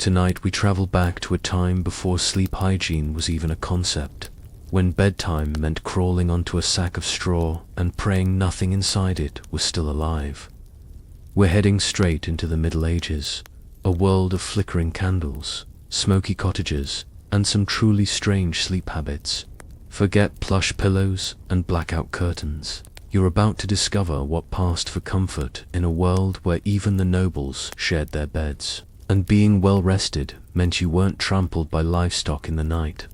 Tonight we travel back to a time before sleep hygiene was even a concept, when bedtime meant crawling onto a sack of straw and praying nothing inside it was still alive. We're heading straight into the Middle Ages, a world of flickering candles, smoky cottages, and some truly strange sleep habits. Forget plush pillows and blackout curtains. You're about to discover what passed for comfort in a world where even the nobles shared their beds, and being well rested meant you weren't trampled by livestock in the night.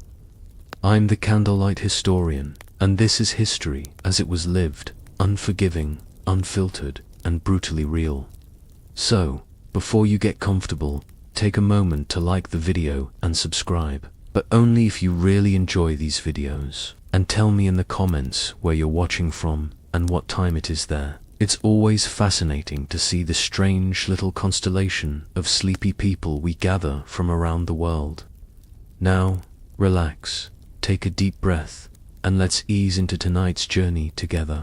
I'm the candlelight historian, and this is history as it was lived, unforgiving, unfiltered, and brutally real. So, before you get comfortable, take a moment to like the video and subscribe, but only if you really enjoy these videos. And tell me in the comments where you're watching from and what time it is there. It's always fascinating to see the strange little constellation of sleepy people we gather from around the world. Now, relax, take a deep breath, and let's ease into tonight's journey together.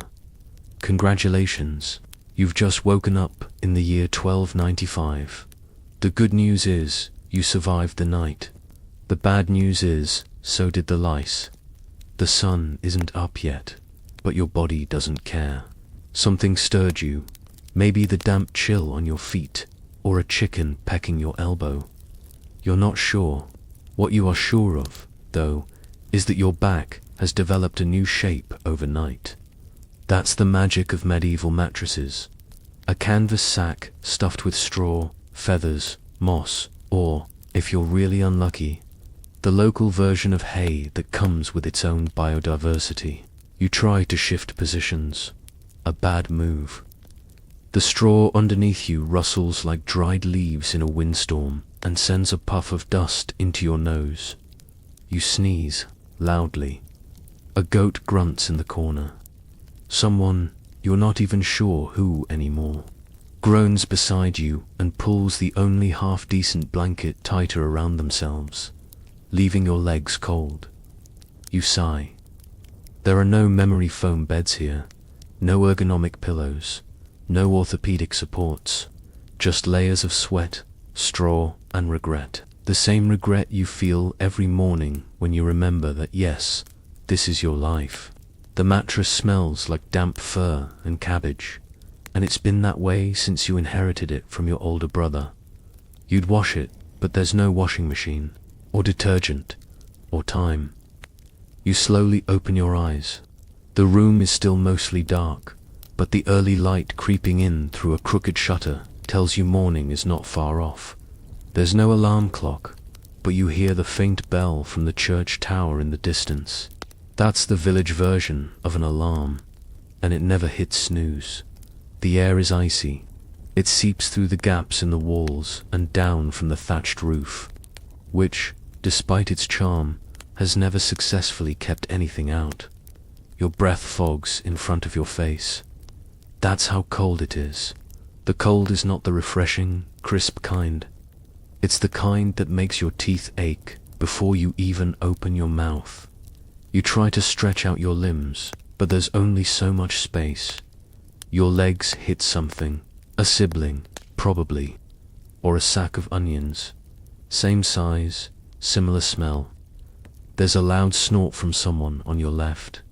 Congratulations, you've just woken up in the year 1295. The good news is, you survived the night. The bad news is, so did the lice. The sun isn't up yet, but your body doesn't care. Something stirred you, maybe the damp chill on your feet, or a chicken pecking your elbow. You're not sure. What you are sure of, though, is that your back has developed a new shape overnight. That's the magic of medieval mattresses. A canvas sack stuffed with straw, feathers, moss, or, if you're really unlucky, the local version of hay that comes with its own biodiversity. You try to shift positions. A bad move. The straw underneath you rustles like dried leaves in a windstorm and sends a puff of dust into your nose. You sneeze loudly. A goat grunts in the corner. Someone, you're not even sure who anymore, groans beside you and pulls the only half-decent blanket tighter around themselves, leaving your legs cold. You sigh. There are no memory foam beds here, no ergonomic pillows, no orthopedic supports, just layers of sweat, straw, and regret. The same regret you feel every morning when you remember that yes, this is your life. The mattress smells like damp fur and cabbage, and it's been that way since you inherited it from your older brother. You'd wash it, but there's no washing machine, or detergent, or time. You slowly open your eyes. The room is still mostly dark, but the early light creeping in through a crooked shutter tells you morning is not far off. There's no alarm clock, but you hear the faint bell from the church tower in the distance. That's the village version of an alarm, and it never hits snooze. The air is icy. It seeps through the gaps in the walls and down from the thatched roof, which, despite its charm, has never successfully kept anything out. Your breath fogs in front of your face. That's how cold it is. The cold is not the refreshing, crisp kind. It's the kind that makes your teeth ache before you even open your mouth. You try to stretch out your limbs, but there's only so much space. Your legs hit something, a sibling, probably, or a sack of onions. Same size, similar smell. There's a loud snort from someone on your left.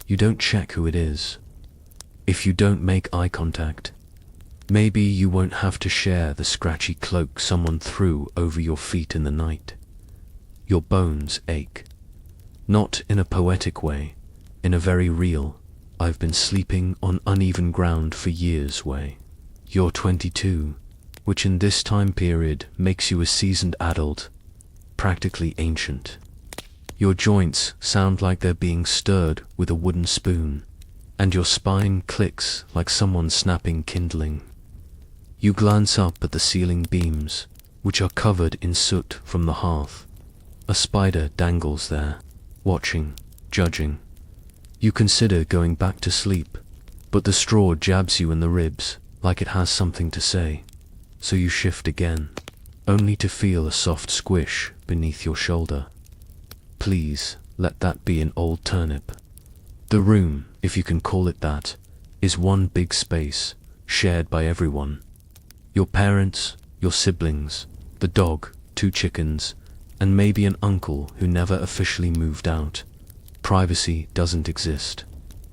You don't check who it is. If you don't make eye contact, maybe you won't have to share the scratchy cloak someone threw over your feet in the night. Your bones ache. Not in a poetic way, in a very real, I've been sleeping on uneven ground for years way. You're 22, which in this time period makes you a seasoned adult, practically ancient. Your joints sound like they're being stirred with a wooden spoon, and your spine clicks like someone snapping kindling. You glance up at the ceiling beams, which are covered in soot from the hearth. A spider dangles there, watching, judging. You consider going back to sleep, but the straw jabs you in the ribs like it has something to say. So you shift again, only to feel a soft squish beneath your shoulder. Please, let that be an old turnip. The room, if you can call it that, is one big space, shared by everyone. Your parents, your siblings, the dog, 2 chickens, and maybe an uncle who never officially moved out. Privacy doesn't exist.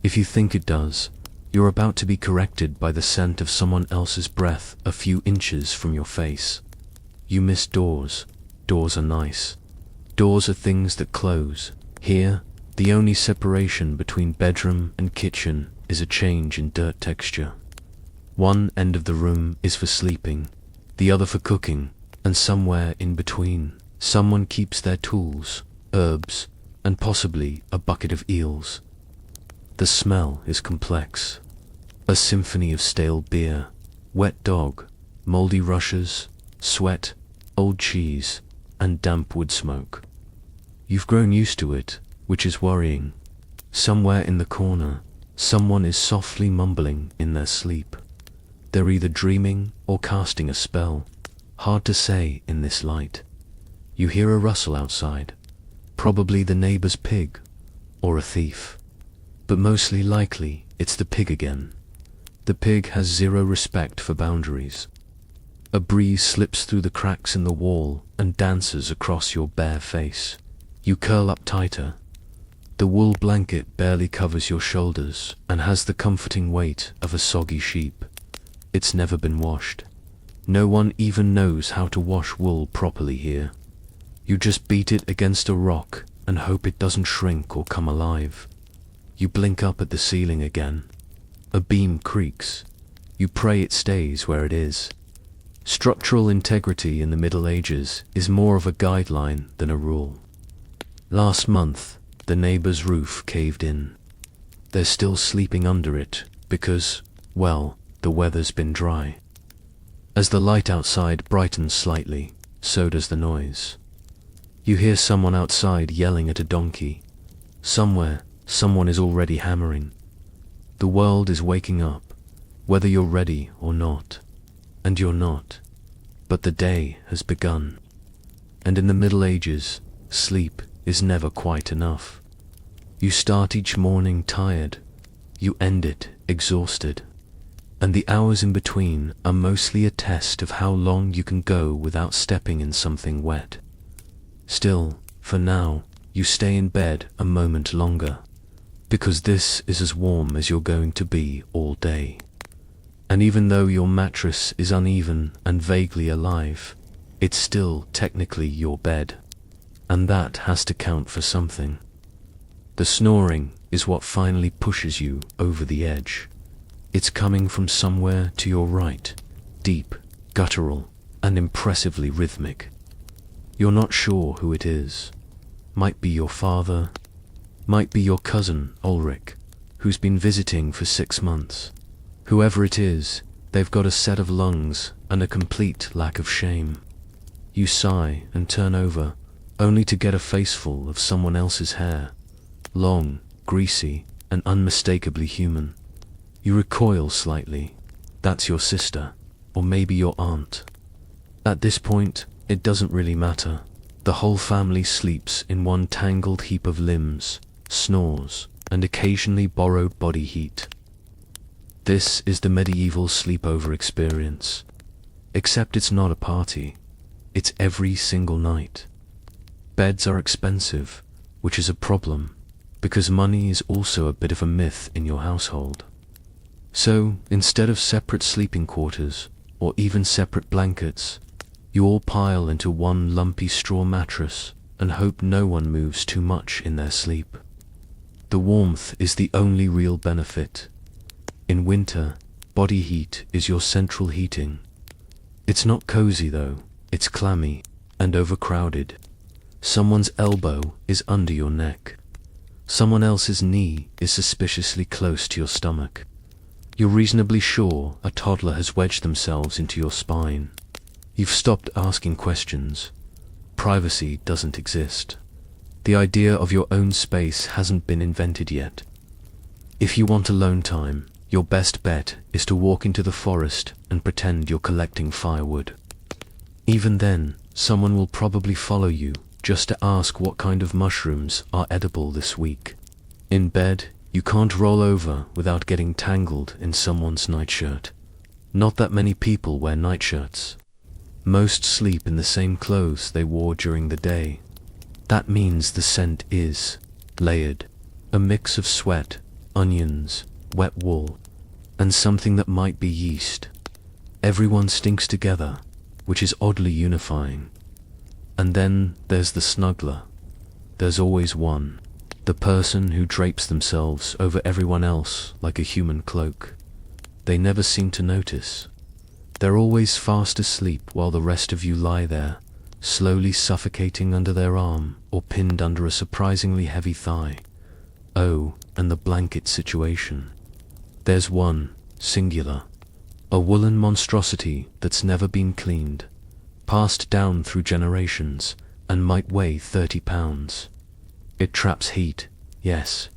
If you think it does, you're about to be corrected by the scent of someone else's breath a few inches from your face. You miss doors. Doors are nice. Doors are things that close. Here, the only separation between bedroom and kitchen is a change in dirt texture. One end of the room is for sleeping, the other for cooking, and somewhere in between, someone keeps their tools, herbs, and possibly a bucket of eels. The smell is complex. A symphony of stale beer, wet dog, moldy rushes, sweat, old cheese, and damp wood smoke. You've grown used to it, which is worrying. Somewhere in the corner, someone is softly mumbling in their sleep. They're either dreaming or casting a spell. Hard to say in this light. You hear a rustle outside, probably the neighbor's pig, or a thief. But mostly likely, it's the pig again. The pig has zero respect for boundaries. A breeze slips through the cracks in the wall and dances across your bare face. You curl up tighter. The wool blanket barely covers your shoulders and has the comforting weight of a soggy sheep. It's never been washed. No one even knows how to wash wool properly here. You just beat it against a rock and hope it doesn't shrink or come alive. You blink up at the ceiling again. A beam creaks. You pray it stays where it is. Structural integrity in the Middle Ages is more of a guideline than a rule. Last month, the neighbor's roof caved in. They're still sleeping under it because, well, the weather's been dry. As the light outside brightens slightly, so does the noise. You hear someone outside yelling at a donkey. Somewhere, someone is already hammering. The world is waking up, whether you're ready or not. And you're not. But the day has begun. And in the Middle Ages, sleep is never quite enough. You start each morning tired. You end it exhausted. And the hours in between are mostly a test of how long you can go without stepping in something wet. Still, for now, you stay in bed a moment longer, because this is as warm as you're going to be all day. And even though your mattress is uneven and vaguely alive, it's still technically your bed. And that has to count for something. The snoring is what finally pushes you over the edge. It's coming from somewhere to your right, deep, guttural, and impressively rhythmic. You're not sure who it is. Might be your father, might be your cousin, Ulrich, who's been visiting for 6 months. Whoever it is, they've got a set of lungs and a complete lack of shame. You sigh and turn over, only to get a faceful of someone else's hair. Long, greasy, and unmistakably human. You recoil slightly. That's your sister, or maybe your aunt. At this point, it doesn't really matter. The whole family sleeps in one tangled heap of limbs, snores, and occasionally borrowed body heat. This is the medieval sleepover experience. Except it's not a party. It's every single night. Beds are expensive, which is a problem, because money is also a bit of a myth in your household. So, instead of separate sleeping quarters, or even separate blankets, you all pile into one lumpy straw mattress and hope no one moves too much in their sleep. The warmth is the only real benefit. In winter, body heat is your central heating. It's not cozy though, it's clammy and overcrowded. Someone's elbow is under your neck. Someone else's knee is suspiciously close to your stomach. You're reasonably sure a toddler has wedged themselves into your spine. You've stopped asking questions. Privacy doesn't exist. The idea of your own space hasn't been invented yet. If you want alone time, your best bet is to walk into the forest and pretend you're collecting firewood. Even then, someone will probably follow you just to ask what kind of mushrooms are edible this week. In bed, you can't roll over without getting tangled in someone's nightshirt. Not that many people wear nightshirts. Most sleep in the same clothes they wore during the day. That means the scent is layered, a mix of sweat, onions, wet wool, and something that might be yeast. Everyone stinks together, which is oddly unifying. And then there's the snuggler. There's always one, the person who drapes themselves over everyone else like a human cloak. They never seem to notice. They're always fast asleep while the rest of you lie there, slowly suffocating under their arm or pinned under a surprisingly heavy thigh. Oh, and the blanket situation. There's one, singular, a woolen monstrosity that's never been cleaned, passed down through generations, and might weigh 30 pounds. It traps heat, yes,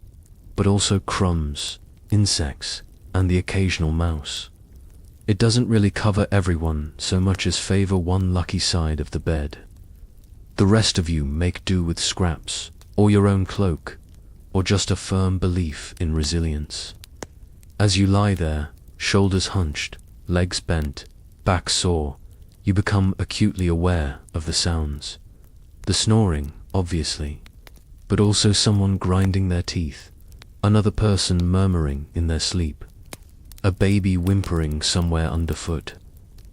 but also crumbs, insects, and the occasional mouse. It doesn't really cover everyone so much as favor one lucky side of the bed. The rest of you make do with scraps, or your own cloak, or just a firm belief in resilience. As you lie there, shoulders hunched, legs bent, back sore, you become acutely aware of the sounds. The snoring, obviously, but also someone grinding their teeth, another person murmuring in their sleep, a baby whimpering somewhere underfoot.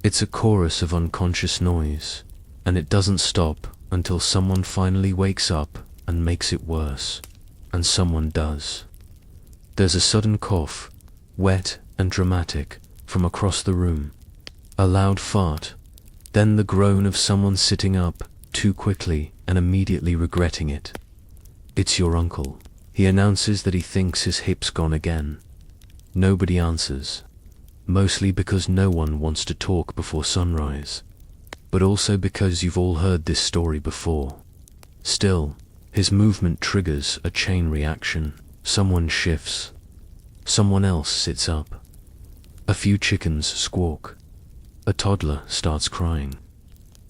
It's a chorus of unconscious noise, and it doesn't stop until someone finally wakes up and makes it worse. And someone does. There's a sudden cough, wet and dramatic, from across the room. A loud fart, then the groan of someone sitting up too quickly and immediately regretting it. It's your uncle. He announces that he thinks his hip's gone again. Nobody answers, mostly because no one wants to talk before sunrise, but also because you've all heard this story before. Still, his movement triggers a chain reaction. Someone shifts. Someone else sits up. A few chickens squawk. A toddler starts crying.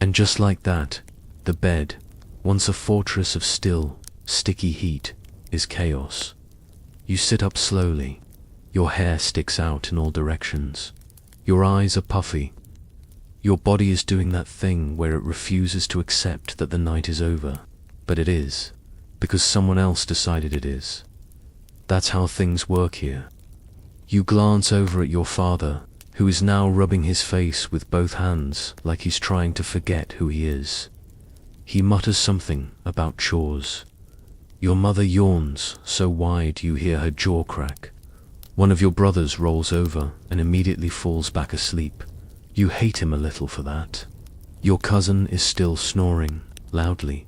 And just like that, the bed, once a fortress of still, sticky heat, is chaos. You sit up slowly. Your hair sticks out in all directions. Your eyes are puffy. Your body is doing that thing where it refuses to accept that the night is over. But it is, because someone else decided it is. That's how things work here. You glance over at your father, who is now rubbing his face with both hands like he's trying to forget who he is. He mutters something about chores. Your mother yawns so wide you hear her jaw crack. One of your brothers rolls over and immediately falls back asleep. You hate him a little for that. Your cousin is still snoring, loudly.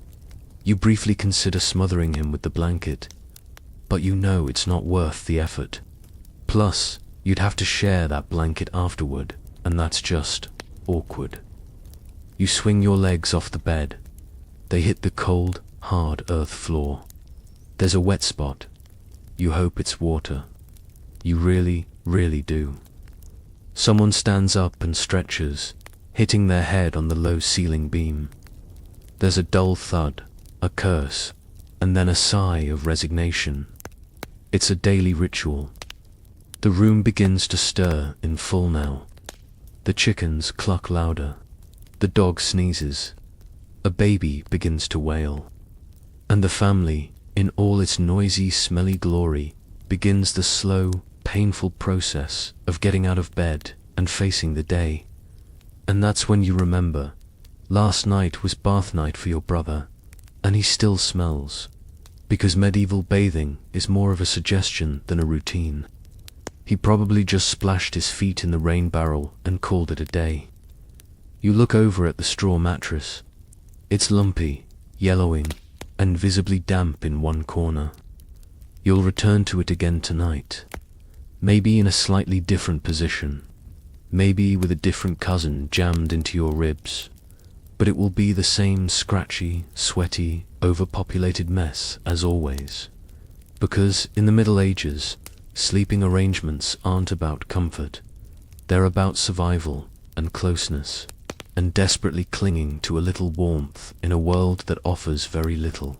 You briefly consider smothering him with the blanket, but you know it's not worth the effort. Plus, you'd have to share that blanket afterward, and that's just awkward. You swing your legs off the bed. They hit the cold, hard earth floor. There's a wet spot. You hope it's water. You really, really do. Someone stands up and stretches, hitting their head on the low ceiling beam. There's a dull thud, a curse, and then a sigh of resignation. It's a daily ritual. The room begins to stir in full now. The chickens cluck louder. The dog sneezes. A baby begins to wail. And the family, in all its noisy, smelly glory, begins the slow, painful process of getting out of bed and facing the day. And that's when you remember, last night was bath night for your brother, and he still smells, because medieval bathing is more of a suggestion than a routine. He probably just splashed his feet in the rain barrel and called it a day. You look over at the straw mattress. It's lumpy, yellowing, and visibly damp in one corner. You'll return to it again tonight. Maybe in a slightly different position, maybe with a different cousin jammed into your ribs, but it will be the same scratchy, sweaty, overpopulated mess as always. Because in the Middle Ages, sleeping arrangements aren't about comfort. They're about survival and closeness, and desperately clinging to a little warmth in a world that offers very little.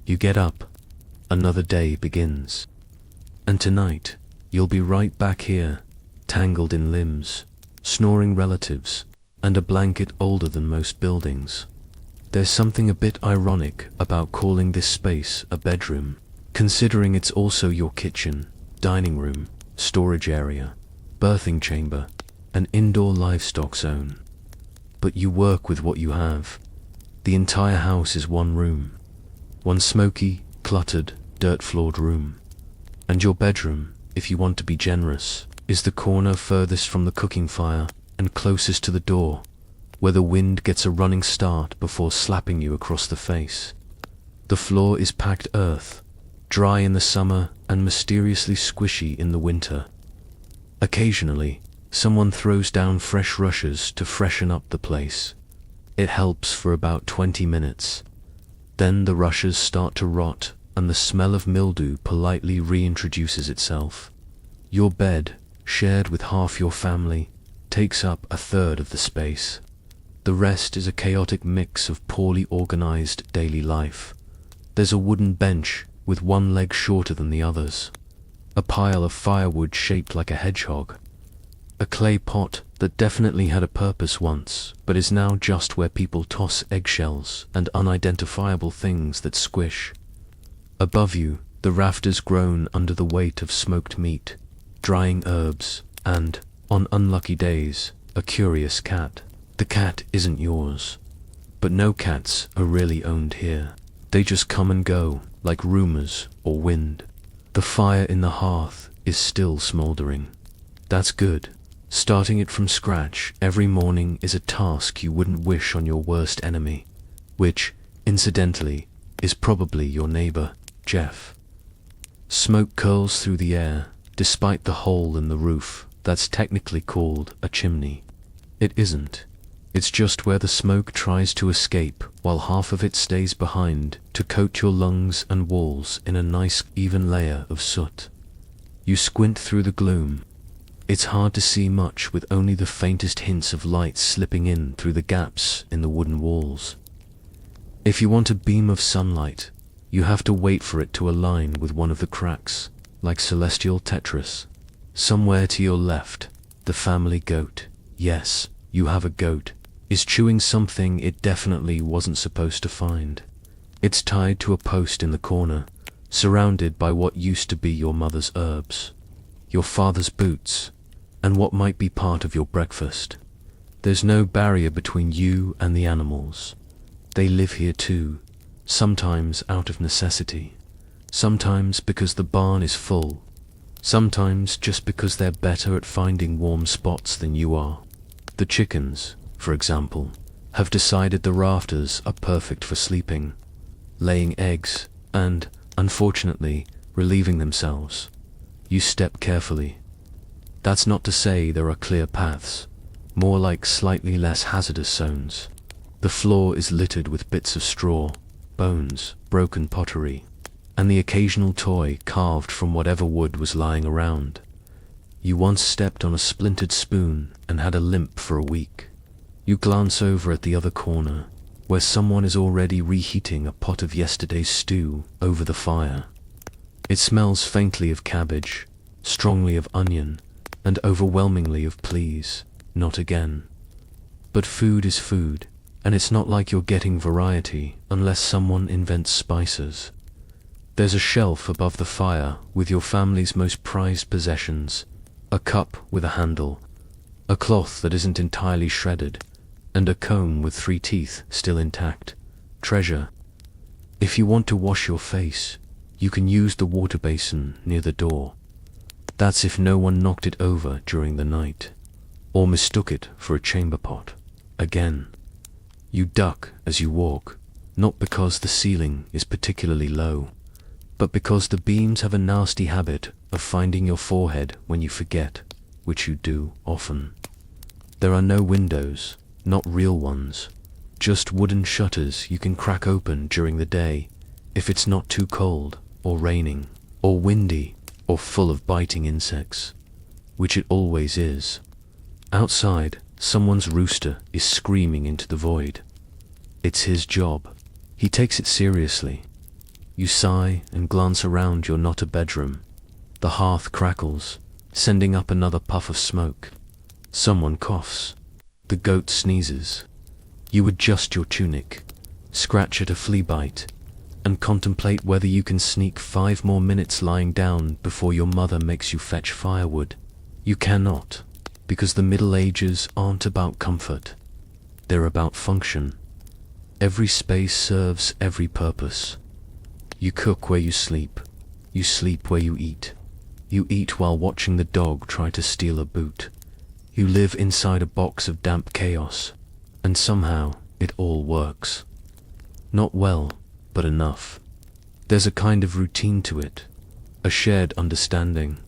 You get up, another day begins, and tonight, you'll be right back here, tangled in limbs, snoring relatives, and a blanket older than most buildings. There's something a bit ironic about calling this space a bedroom, considering it's also your kitchen, dining room, storage area, birthing chamber, and indoor livestock zone. But you work with what you have. The entire house is one room. One smoky, cluttered, dirt-floored room. And your bedroom, if you want to be generous, is the corner furthest from the cooking fire and closest to the door, where the wind gets a running start before slapping you across the face. The floor is packed earth, dry in the summer and mysteriously squishy in the winter. Occasionally, someone throws down fresh rushes to freshen up the place. It helps for about 20 minutes. Then the rushes start to rot and the smell of mildew politely reintroduces itself. Your bed, shared with half your family, takes up a third of the space. The rest is a chaotic mix of poorly organized daily life. There's a wooden bench with one leg shorter than the others. A pile of firewood shaped like a hedgehog. A clay pot that definitely had a purpose once, but is now just where people toss eggshells and unidentifiable things that squish. Above you, the rafters groan under the weight of smoked meat, drying herbs, and, on unlucky days, a curious cat. The cat isn't yours. But no cats are really owned here. They just come and go, like rumors or wind. The fire in the hearth is still smoldering. That's good. Starting it from scratch every morning is a task you wouldn't wish on your worst enemy, which, incidentally, is probably your neighbor, Jeff. Smoke curls through the air, despite the hole in the roof that's technically called a chimney. It isn't. It's just where the smoke tries to escape while half of it stays behind to coat your lungs and walls in a nice even layer of soot. You squint through the gloom. It's hard to see much with only the faintest hints of light slipping in through the gaps in the wooden walls. If you want a beam of sunlight, you have to wait for it to align with one of the cracks, like celestial Tetris. Somewhere to your left, the family goat, yes, you have a goat, is chewing something it definitely wasn't supposed to find. It's tied to a post in the corner, surrounded by what used to be your mother's herbs, your father's boots, and what might be part of your breakfast. There's no barrier between you and the animals. They live here too, sometimes out of necessity, sometimes because the barn is full, sometimes just because they're better at finding warm spots than you are. The chickens, for example, have decided the rafters are perfect for sleeping, laying eggs, and, unfortunately, relieving themselves. You step carefully. That's not to say there are clear paths, more like slightly less hazardous zones. The floor is littered with bits of straw, bones, broken pottery, and the occasional toy carved from whatever wood was lying around. You once stepped on a splintered spoon and had a limp for a week. You glance over at the other corner, where someone is already reheating a pot of yesterday's stew over the fire. It smells faintly of cabbage, strongly of onion, and overwhelmingly of please, not again. But food is food, and it's not like you're getting variety unless someone invents spices. There's a shelf above the fire with your family's most prized possessions, a cup with a handle, a cloth that isn't entirely shredded, and a comb with 3 teeth still intact. Treasure. If you want to wash your face, you can use the water basin near the door. That's if no one knocked it over during the night, or mistook it for a chamber pot. Again, you duck as you walk, not because the ceiling is particularly low, but because the beams have a nasty habit of finding your forehead when you forget, which you do often. There are no windows, not real ones, just wooden shutters you can crack open during the day if it's not too cold, or raining, or windy, or full of biting insects, which it always is. Outside, someone's rooster is screaming into the void. It's his job. He takes it seriously. You sigh and glance around your not a bedroom. The hearth crackles, sending up another puff of smoke. Someone coughs. The goat sneezes. You adjust your tunic, scratch at a flea bite, and contemplate whether you can sneak 5 more minutes lying down before your mother makes you fetch firewood. You cannot, because the Middle Ages aren't about comfort. They're about function. Every space serves every purpose. You cook where you sleep where you eat while watching the dog try to steal a boot. You live inside a box of damp chaos, and somehow it all works. Not well, but enough. There's a kind of routine to it, a shared understanding.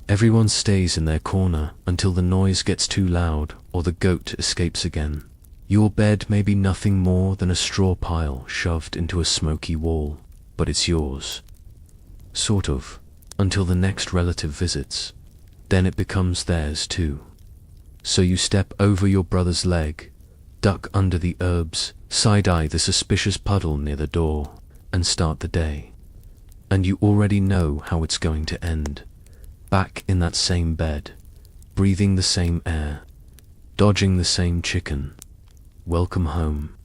Everyone stays in their corner until the noise gets too loud or the goat escapes again. Your bed may be nothing more than a straw pile shoved into a smoky wall, but it's yours. Sort of, until the next relative visits. Then it becomes theirs too. So you step over your brother's leg, duck under the herbs, side-eye the suspicious puddle near the door, and start the day. And you already know how it's going to end. Back in that same bed, breathing the same air, dodging the same chicken. Welcome home.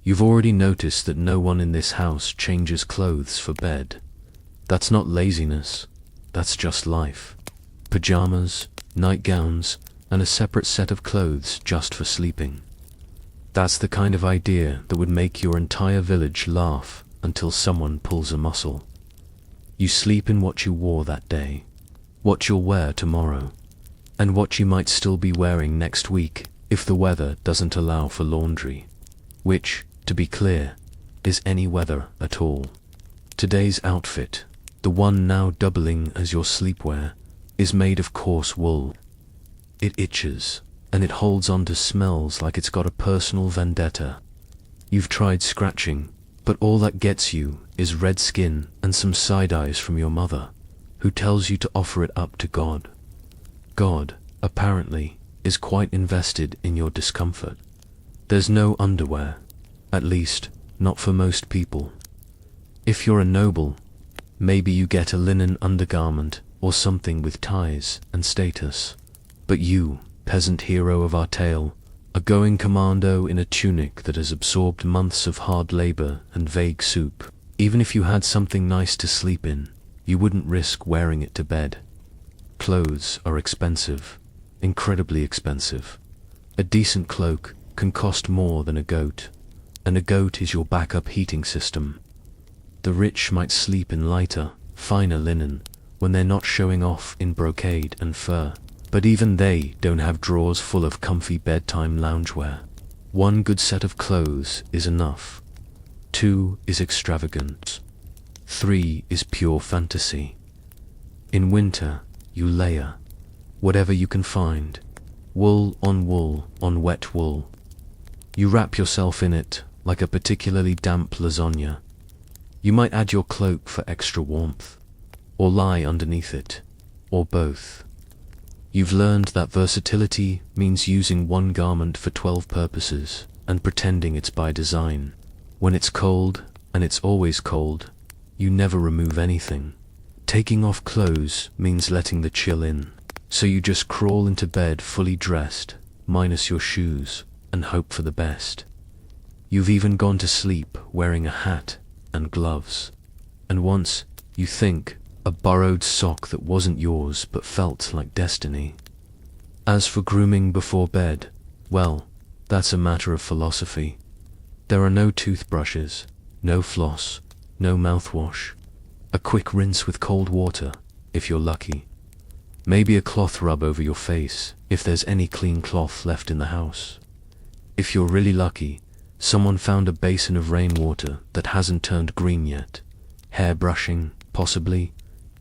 You've already noticed that no one in this house changes clothes for bed. That's not laziness, that's just life. Pajamas, nightgowns, and a separate set of clothes just for sleeping. That's the kind of idea that would make your entire village laugh until someone pulls a muscle. You sleep in what you wore that day, what you'll wear tomorrow, and what you might still be wearing next week if the weather doesn't allow for laundry. Which, to be clear, is any weather at all. Today's outfit, the one now doubling as your sleepwear, is made of coarse wool. It itches, and it holds on to smells like it's got a personal vendetta. You've tried scratching, but all that gets you is red skin and some side eyes from your mother, who tells you to offer it up to God. God, apparently, is quite invested in your discomfort. There's no underwear, at least, not for most people. If you're a noble, maybe you get a linen undergarment or something with ties and status. But you, peasant hero of our tale, a going commando in a tunic that has absorbed months of hard labor and vague soup. Even if you had something nice to sleep in, you wouldn't risk wearing it to bed. Clothes are expensive, incredibly expensive. A decent cloak can cost more than a goat, and a goat is your backup heating system. The rich might sleep in lighter, finer linen when they're not showing off in brocade and fur. But even they don't have drawers full of comfy bedtime loungewear. 1 good set of clothes is enough. 2 is extravagant. 3 is pure fantasy. In winter, you layer whatever you can find, wool on wet wool. You wrap yourself in it like a particularly damp lasagna. You might add your cloak for extra warmth, or lie underneath it, or both. You've learned that versatility means using one garment for 12 purposes and pretending it's by design. When it's cold, and it's always cold, you never remove anything. Taking off clothes means letting the chill in, so you just crawl into bed fully dressed, minus your shoes, and hope for the best. You've even gone to sleep wearing a hat and gloves, and once, you think, a borrowed sock that wasn't yours but felt like destiny. As for grooming before bed, well, that's a matter of philosophy. There are no toothbrushes, no floss, no mouthwash. A quick rinse with cold water, if you're lucky. Maybe a cloth rub over your face, if there's any clean cloth left in the house. If you're really lucky, someone found a basin of rainwater that hasn't turned green yet. Hair brushing, possibly,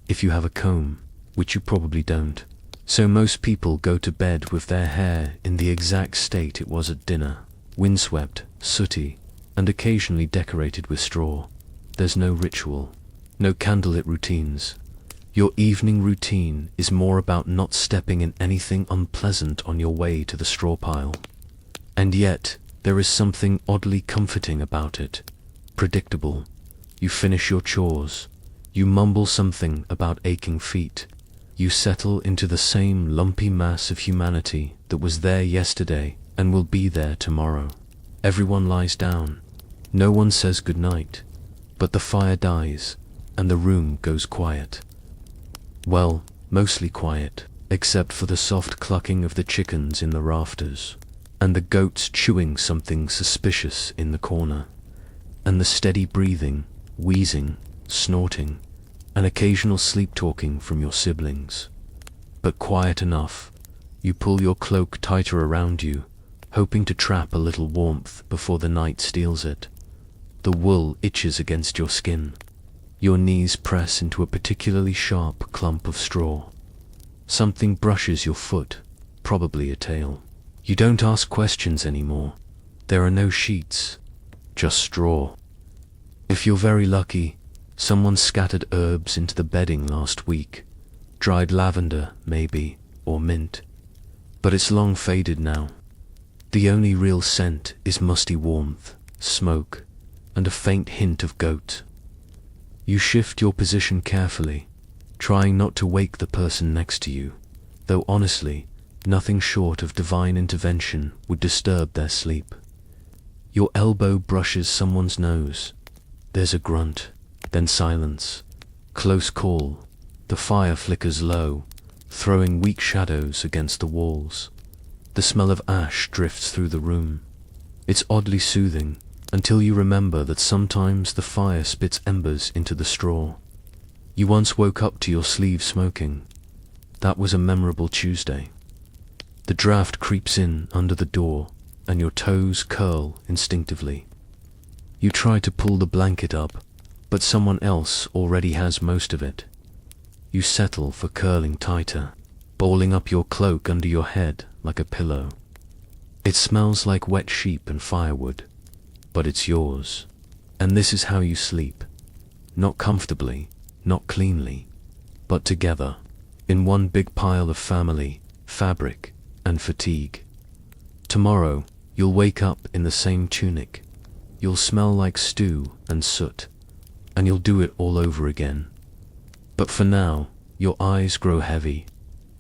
if you have a comb, which you probably don't. So most people go to bed with their hair in the exact state it was at dinner, windswept, sooty, and occasionally decorated with straw. There's no ritual, no candlelit routines. Your evening routine is more about not stepping in anything unpleasant on your way to the straw pile. And yet, there is something oddly comforting about it. Predictable. You finish your chores. You mumble something about aching feet. You settle into the same lumpy mass of humanity that was there yesterday and will be there tomorrow. Everyone lies down. No one says goodnight, but the fire dies, and the room goes quiet. Well, mostly quiet, except for the soft clucking of the chickens in the rafters, and the goats chewing something suspicious in the corner, and the steady breathing, wheezing, snorting, and occasional sleep-talking from your siblings. But quiet enough. You pull your cloak tighter around you, hoping to trap a little warmth before the night steals it. The wool itches against your skin. Your knees press into a particularly sharp clump of straw. Something brushes your foot, probably a tail. You don't ask questions anymore. There are no sheets, just straw. If you're very lucky, someone scattered herbs into the bedding last week. Dried lavender, maybe, or mint. But it's long faded now. The only real scent is musty warmth, smoke, and a faint hint of goat. You shift your position carefully, trying not to wake the person next to you, though honestly, nothing short of divine intervention would disturb their sleep. Your elbow brushes someone's nose. There's a grunt, then silence. Close call. The fire flickers low, throwing weak shadows against the walls. The smell of ash drifts through the room. It's oddly soothing, until you remember that sometimes the fire spits embers into the straw. You once woke up to your sleeve smoking. That was a memorable Tuesday. The draft creeps in under the door, and your toes curl instinctively. You try to pull the blanket up, but someone else already has most of it. You settle for curling tighter, balling up your cloak under your head like a pillow. It smells like wet sheep and firewood, but it's yours. And this is how you sleep. Not comfortably, not cleanly, but together, in one big pile of family, fabric, and fatigue. Tomorrow, you'll wake up in the same tunic. You'll smell like stew and soot, and you'll do it all over again. But for now, your eyes grow heavy,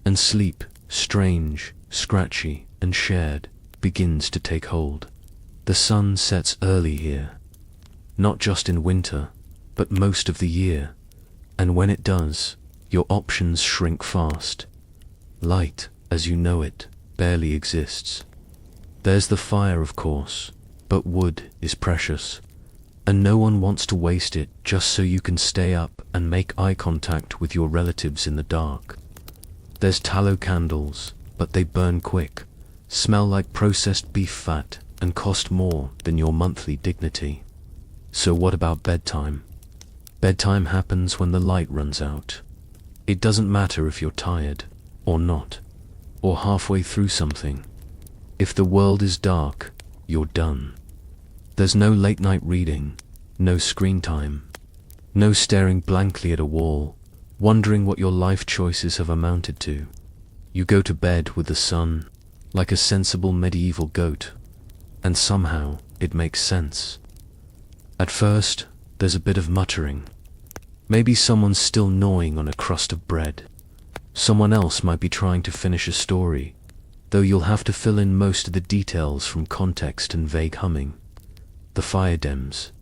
and sleep, strange, scratchy, and shared, begins to take hold. The sun sets early here, not just in winter, but most of the year, and when it does, your options shrink fast. Light, as you know it, barely exists. There's the fire, of course, but wood is precious, and no one wants to waste it just so you can stay up and make eye contact with your relatives in the dark. There's tallow candles, but they burn quick, smell like processed beef fat, and cost more than your monthly dignity. So what about bedtime? Bedtime happens when the light runs out. It doesn't matter if you're tired, or not, or halfway through something. If the world is dark, you're done. There's no late night reading, no screen time, no staring blankly at a wall, wondering what your life choices have amounted to. You go to bed with the sun, like a sensible medieval goat, and somehow it makes sense. At first, there's a bit of muttering. Maybe someone's still gnawing on a crust of bread. Someone else might be trying to finish a story, though you'll have to fill in most of the details from context and vague humming. The fire dims.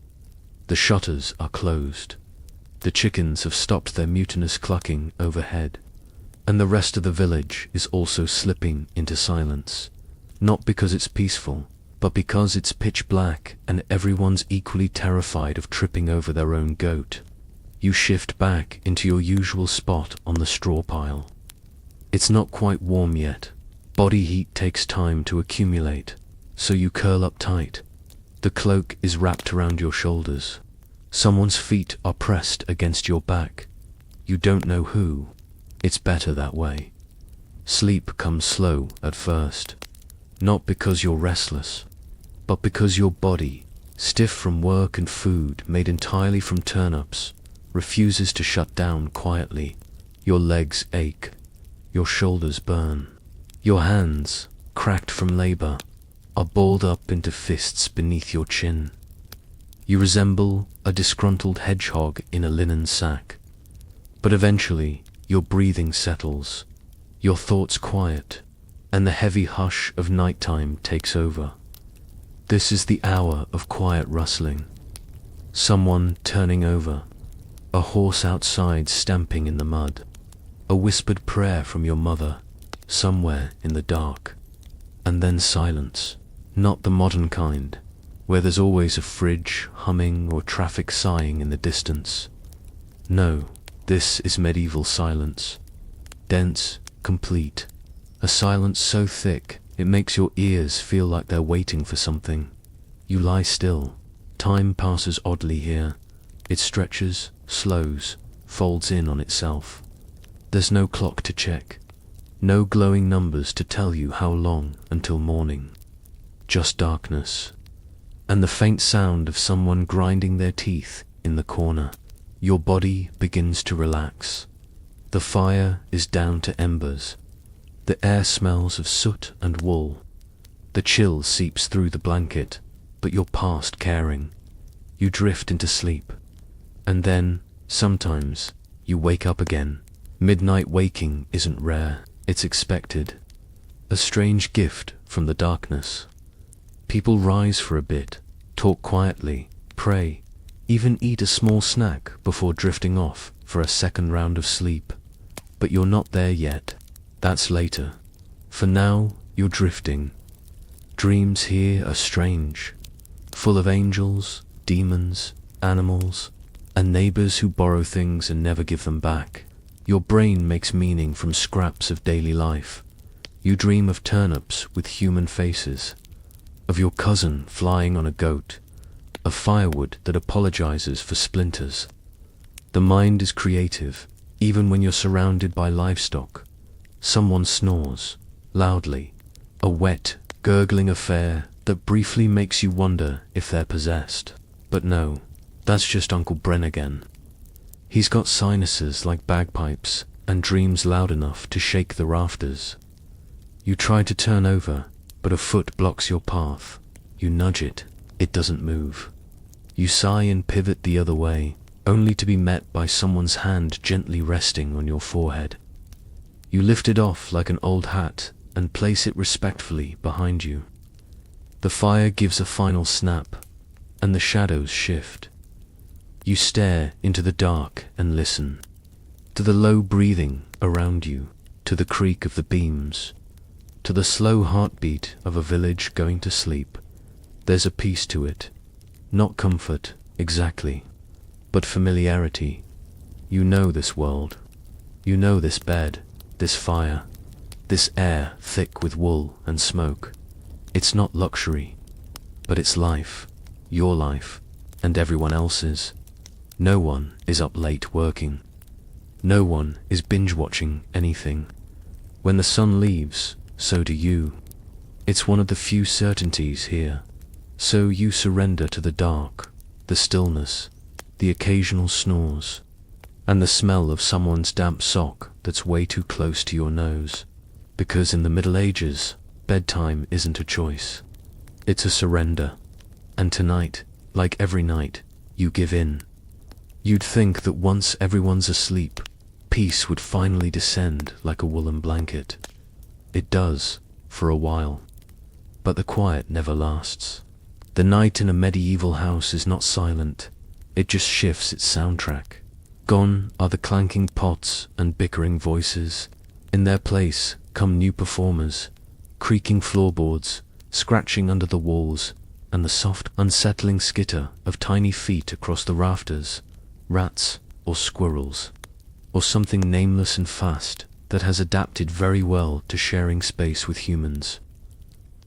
The shutters are closed. The chickens have stopped their mutinous clucking overhead, and the rest of the village is also slipping into silence, not because it's peaceful, but because it's pitch black and everyone's equally terrified of tripping over their own goat. You shift back into your usual spot on the straw pile. It's not quite warm yet. Body heat takes time to accumulate, so you curl up tight. The cloak is wrapped around your shoulders. Someone's feet are pressed against your back. You don't know who. It's better that way. Sleep comes slow at first, not because you're restless, but because your body, stiff from work and food made entirely from turnips, refuses to shut down quietly. Your legs ache. Your shoulders burn. Your hands, cracked from labor, are balled up into fists beneath your chin. You resemble a disgruntled hedgehog in a linen sack. But eventually, your breathing settles, your thoughts quiet, and the heavy hush of nighttime takes over. This is the hour of quiet rustling. Someone turning over. A horse outside stamping in the mud. A whispered prayer from your mother, somewhere in the dark. And then silence. Not the modern kind, where there's always a fridge humming or traffic sighing in the distance. No, this is medieval silence. Dense, complete. A silence so thick, it makes your ears feel like they're waiting for something. You lie still. Time passes oddly here. It stretches, slows, folds in on itself. There's no clock to check. No glowing numbers to tell you how long until morning. Just darkness. And the faint sound of someone grinding their teeth in the corner. Your body begins to relax. The fire is down to embers. The air smells of soot and wool. The chill seeps through the blanket, but you're past caring. You drift into sleep. And then, sometimes, you wake up again. Midnight waking isn't rare, it's expected. A strange gift from the darkness. People rise for a bit, talk quietly, pray, even eat a small snack before drifting off for a second round of sleep. But you're not there yet. That's later. For now, you're drifting. Dreams here are strange, full of angels, demons, animals, and neighbors who borrow things and never give them back. Your brain makes meaning from scraps of daily life. You dream of turnips with human faces, of your cousin flying on a goat, of firewood that apologizes for splinters. The mind is creative, even when you're surrounded by livestock. Someone snores, loudly, a wet, gurgling affair that briefly makes you wonder if they're possessed. But no, that's just Uncle Bren again. He's got sinuses like bagpipes and dreams loud enough to shake the rafters. You try to turn over, but a foot blocks your path. You nudge it, it doesn't move. You sigh and pivot the other way, only to be met by someone's hand gently resting on your forehead. You lift it off like an old hat and place it respectfully behind you. The fire gives a final snap, and the shadows shift. You stare into the dark and listen, to the low breathing around you, to the creak of the beams, to the slow heartbeat of a village going to sleep. There's a peace to it, not comfort, exactly, but familiarity. You know this world. You know this bed, this fire, this air thick with wool and smoke. It's not luxury, but it's life, your life, and everyone else's. No one is up late working. No one is binge-watching anything. When the sun leaves, so do you. It's one of the few certainties here. So you surrender to the dark, the stillness, the occasional snores, and the smell of someone's damp sock that's way too close to your nose. Because in the Middle Ages, bedtime isn't a choice. It's a surrender. And tonight, like every night, you give in. You'd think that once everyone's asleep, peace would finally descend like a woolen blanket. It does, for a while. But the quiet never lasts. The night in a medieval house is not silent, it just shifts its soundtrack. Gone are the clanking pots and bickering voices. In their place come new performers, creaking floorboards, scratching under the walls, and the soft, unsettling skitter of tiny feet across the rafters. Rats or squirrels, or something nameless and fast that has adapted very well to sharing space with humans.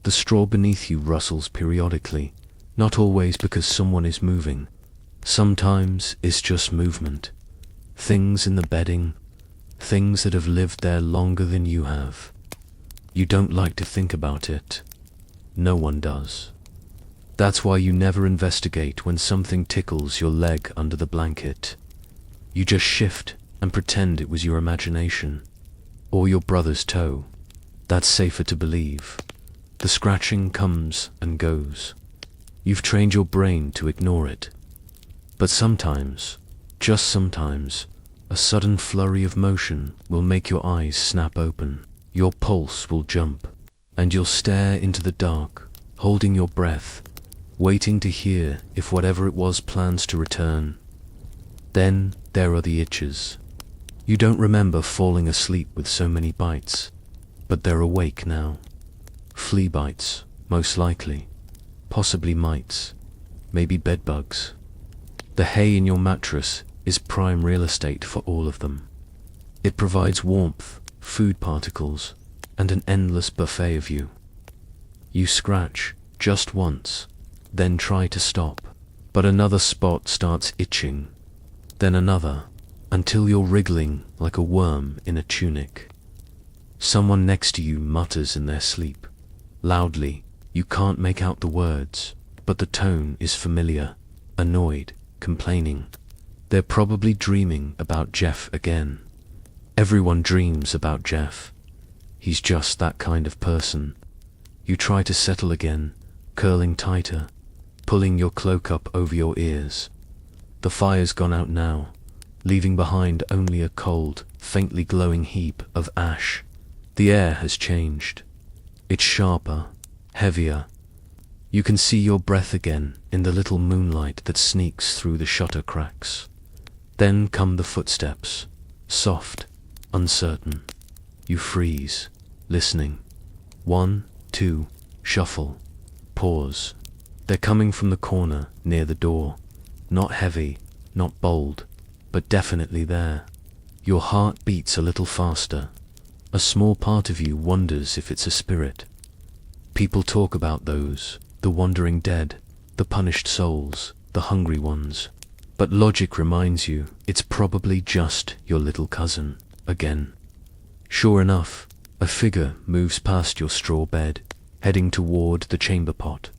The straw beneath you rustles periodically, not always because someone is moving. Sometimes it's just movement. Things in the bedding, things that have lived there longer than you have. You don't like to think about it. No one does. That's why you never investigate when something tickles your leg under the blanket. You just shift and pretend it was your imagination, or your brother's toe. That's safer to believe. The scratching comes and goes. You've trained your brain to ignore it. But sometimes, just sometimes, a sudden flurry of motion will make your eyes snap open. Your pulse will jump, and you'll stare into the dark, holding your breath, waiting to hear if whatever it was plans to return. Then there are the itches. You don't remember falling asleep with so many bites, but they're awake now. Flea bites, most likely. Possibly mites. Maybe bedbugs. The hay in your mattress is prime real estate for all of them. It provides warmth, food particles, and an endless buffet of you. You scratch just once, then try to stop, but another spot starts itching, then another, until you're wriggling like a worm in a tunic. Someone next to you mutters in their sleep. Loudly, you can't make out the words, but the tone is familiar, annoyed, complaining. They're probably dreaming about Jeff again. Everyone dreams about Jeff. He's just that kind of person. You try to settle again, curling tighter, pulling your cloak up over your ears. The fire's gone out now, leaving behind only a cold, faintly glowing heap of ash. The air has changed. It's sharper, heavier. You can see your breath again in the little moonlight that sneaks through the shutter cracks. Then come the footsteps, soft, uncertain. You freeze, listening. 1, 2, shuffle, pause. They're coming from the corner near the door. Not heavy, not bold, but definitely there. Your heart beats a little faster. A small part of you wonders if it's a spirit. People talk about those, the wandering dead, the punished souls, the hungry ones. But logic reminds you it's probably just your little cousin, again. Sure enough, a figure moves past your straw bed, heading toward the chamber pot.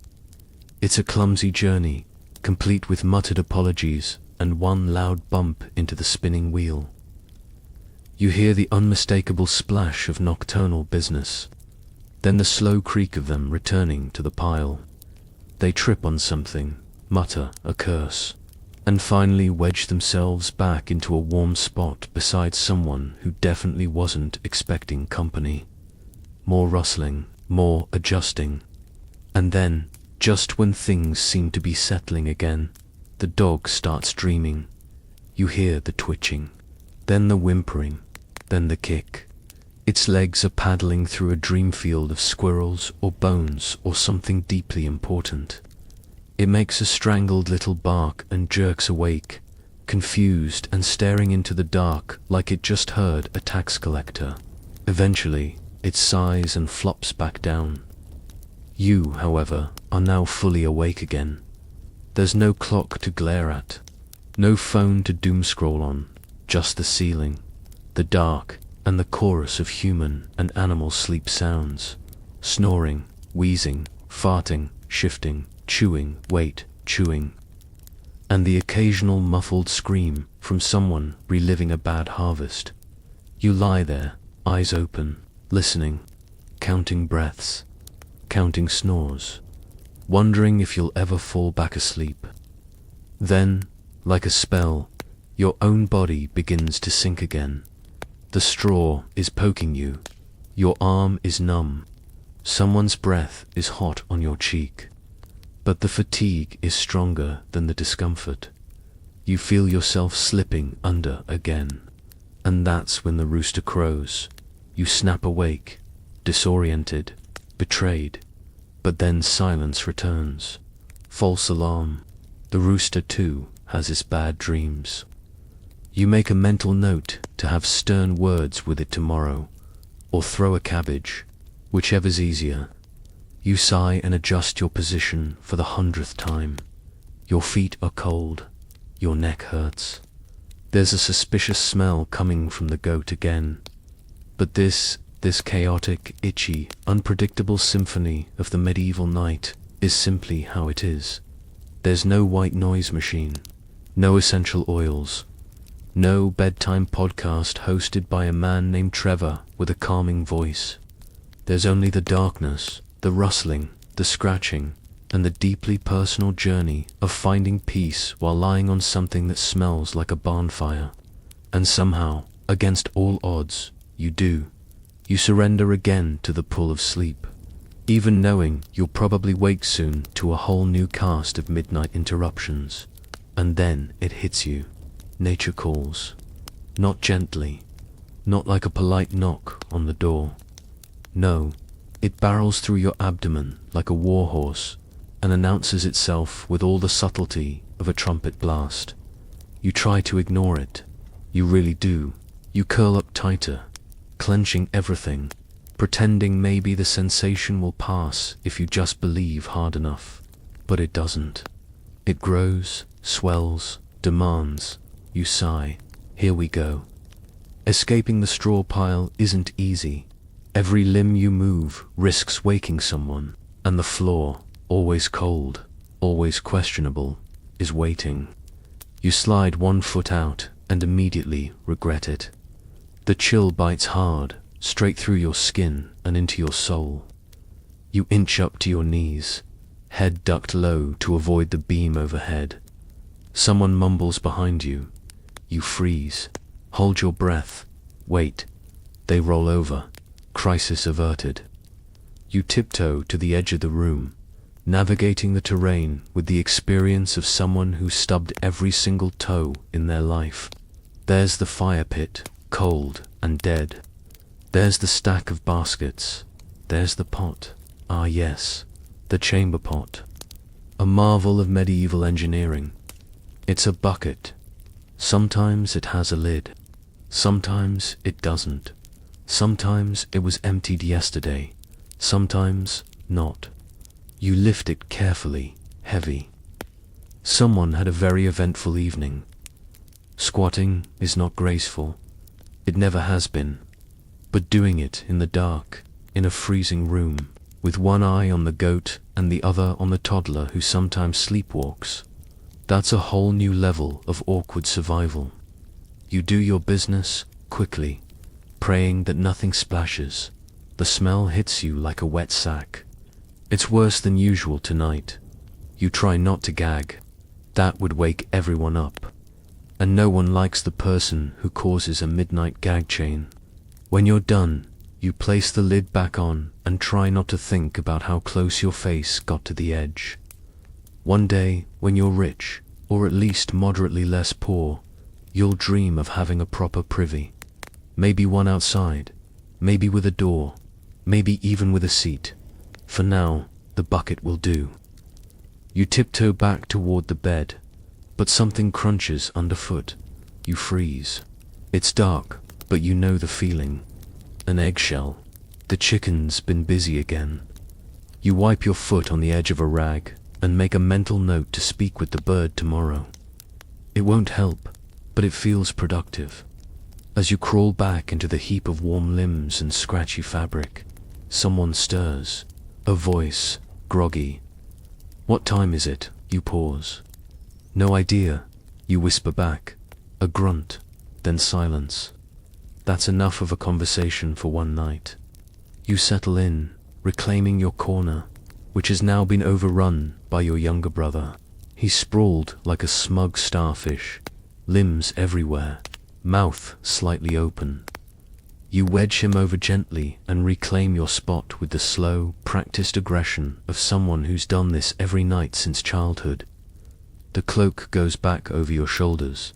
It's a clumsy journey, complete with muttered apologies and one loud bump into the spinning wheel. You hear the unmistakable splash of nocturnal business, then the slow creak of them returning to the pile. They trip on something, mutter a curse, and finally wedge themselves back into a warm spot beside someone who definitely wasn't expecting company. More rustling, more adjusting. And then, just when things seem to be settling again, the dog starts dreaming. You hear the twitching, then the whimpering, then the kick. Its legs are paddling through a dream field of squirrels or bones or something deeply important. It makes a strangled little bark and jerks awake, confused and staring into the dark like it just heard a tax collector. Eventually, it sighs and flops back down. You, however, are now fully awake again. There's no clock to glare at, no phone to doomscroll on, just the ceiling, the dark, and the chorus of human and animal sleep sounds. Snoring, wheezing, farting, shifting, chewing, chewing. And the occasional muffled scream from someone reliving a bad harvest. You lie there, eyes open, listening, counting breaths, counting snores, wondering if you'll ever fall back asleep. Then, like a spell, your own body begins to sink again. The straw is poking you. Your arm is numb. Someone's breath is hot on your cheek. But the fatigue is stronger than the discomfort. You feel yourself slipping under again. And that's when the rooster crows. You snap awake, disoriented, betrayed. But then silence returns. False alarm. The rooster too has his bad dreams. You make a mental note to have stern words with it tomorrow, or throw a cabbage, whichever's easier. You sigh and adjust your position for the 100th time. Your feet are cold, your neck hurts. There's a suspicious smell coming from the goat again. But this chaotic, itchy, unpredictable symphony of the medieval night is simply how it is. There's no white noise machine, no essential oils, no bedtime podcast hosted by a man named Trevor with a calming voice. There's only the darkness, the rustling, the scratching, and the deeply personal journey of finding peace while lying on something that smells like a barn fire. And somehow, against all odds, you do. You surrender again to the pull of sleep. even knowing you'll probably wake soon to a whole new cast of midnight interruptions. And then it hits you. Nature calls. Not gently, not like a polite knock on the door. No, it barrels through your abdomen like a warhorse and announces itself with all the subtlety of a trumpet blast. You try to ignore it. You really do. You curl up tighter, clenching everything, pretending maybe the sensation will pass if you just believe hard enough. But it doesn't. It grows, swells, demands. You sigh. Here we go. Escaping the straw pile isn't easy. Every limb you move risks waking someone, and the floor, always cold, always questionable, is waiting. You slide one foot out and immediately regret it. The chill bites hard, straight through your skin and into your soul. You inch up to your knees, head ducked low to avoid the beam overhead. Someone mumbles behind you. You freeze, hold your breath, wait. They roll over, crisis averted. You tiptoe to the edge of the room, navigating the terrain with the experience of someone who stubbed every single toe in their life. There's the fire pit, cold and dead. There's the stack of baskets. There's the pot. Ah yes, the chamber pot. A marvel of medieval engineering. It's a bucket. Sometimes it has a lid. Sometimes it doesn't. Sometimes it was emptied yesterday. Sometimes not. You lift it carefully, heavy. Someone had a very eventful evening. Squatting is not graceful. It never has been. But doing it in the dark, in a freezing room, with one eye on the goat and the other on the toddler who sometimes sleepwalks, that's a whole new level of awkward survival. You do your business quickly, praying that nothing splashes. The smell hits you like a wet sack. It's worse than usual tonight. You try not to gag. That would wake everyone up. And no one likes the person who causes a midnight gag chain. When you're done, you place the lid back on and try not to think about how close your face got to the edge. One day, when you're rich, or at least moderately less poor, you'll dream of having a proper privy. Maybe one outside, maybe with a door, maybe even with a seat. For now, the bucket will do. You tiptoe back toward the bed, but something crunches underfoot. You freeze. It's dark, but you know the feeling. An eggshell. The chicken's been busy again. You wipe your foot on the edge of a rag and make a mental note to speak with the bird tomorrow. It won't help, but it feels productive. As you crawl back into the heap of warm limbs and scratchy fabric, someone stirs. A voice, groggy. What time is it? You pause. No idea. You whisper back. A grunt, then silence. That's enough of a conversation for one night. You settle in, reclaiming your corner, which has now been overrun by your younger brother. He's sprawled like a smug starfish, limbs everywhere, mouth slightly open. You wedge him over gently and reclaim your spot with the slow, practiced aggression of someone who's done this every night since childhood. The cloak goes back over your shoulders.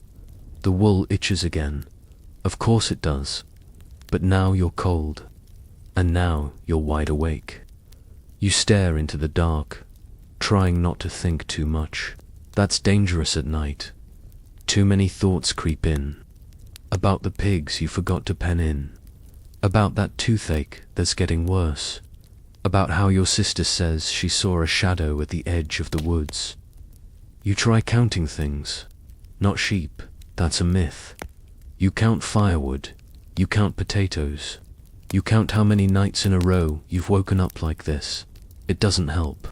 The wool itches again. Of course it does. But now you're cold. And now you're wide awake. You stare into the dark, trying not to think too much. That's dangerous at night. Too many thoughts creep in. About the pigs you forgot to pen in. About that toothache that's getting worse. About how your sister says she saw a shadow at the edge of the woods. You try counting things. Not sheep, that's a myth. You count firewood. You count potatoes. You count how many nights in a row you've woken up like this. It doesn't help.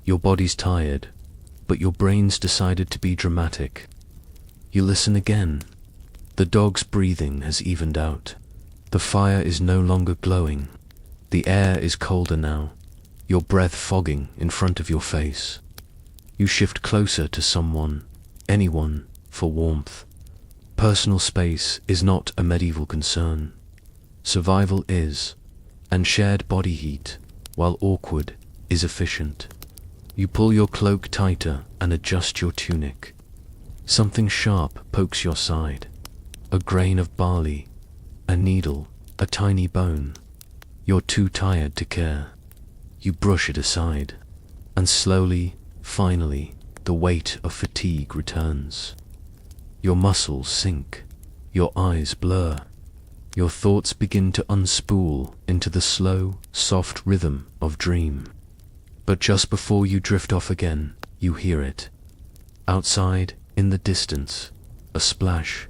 Your body's tired, but your brain's decided to be dramatic. You listen again. The dog's breathing has evened out. The fire is no longer glowing. The air is colder now, your breath fogging in front of your face. You shift closer to someone, anyone, for warmth. Personal space is not a medieval concern. Survival is, and shared body heat, while awkward, is efficient. You pull your cloak tighter and adjust your tunic. Something sharp pokes your side. A grain of barley, a needle, a tiny bone. You're too tired to care. You brush it aside, and slowly, finally, the weight of fatigue returns. Your muscles sink, your eyes blur, your thoughts begin to unspool into the slow, soft rhythm of dream. But just before you drift off again, you hear it. Outside, in the distance, a splash.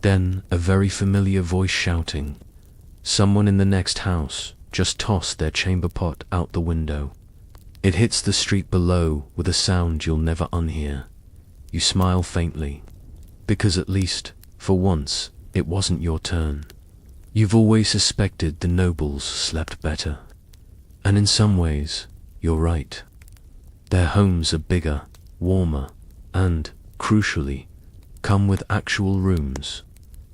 Then a very familiar voice shouting. Someone in the next house just tossed their chamber pot out the window. It hits the street below with a sound you'll never unhear. You smile faintly, because at least, for once, it wasn't your turn. You've always suspected the nobles slept better. And in some ways, you're right. Their homes are bigger, warmer, and, crucially, come with actual rooms.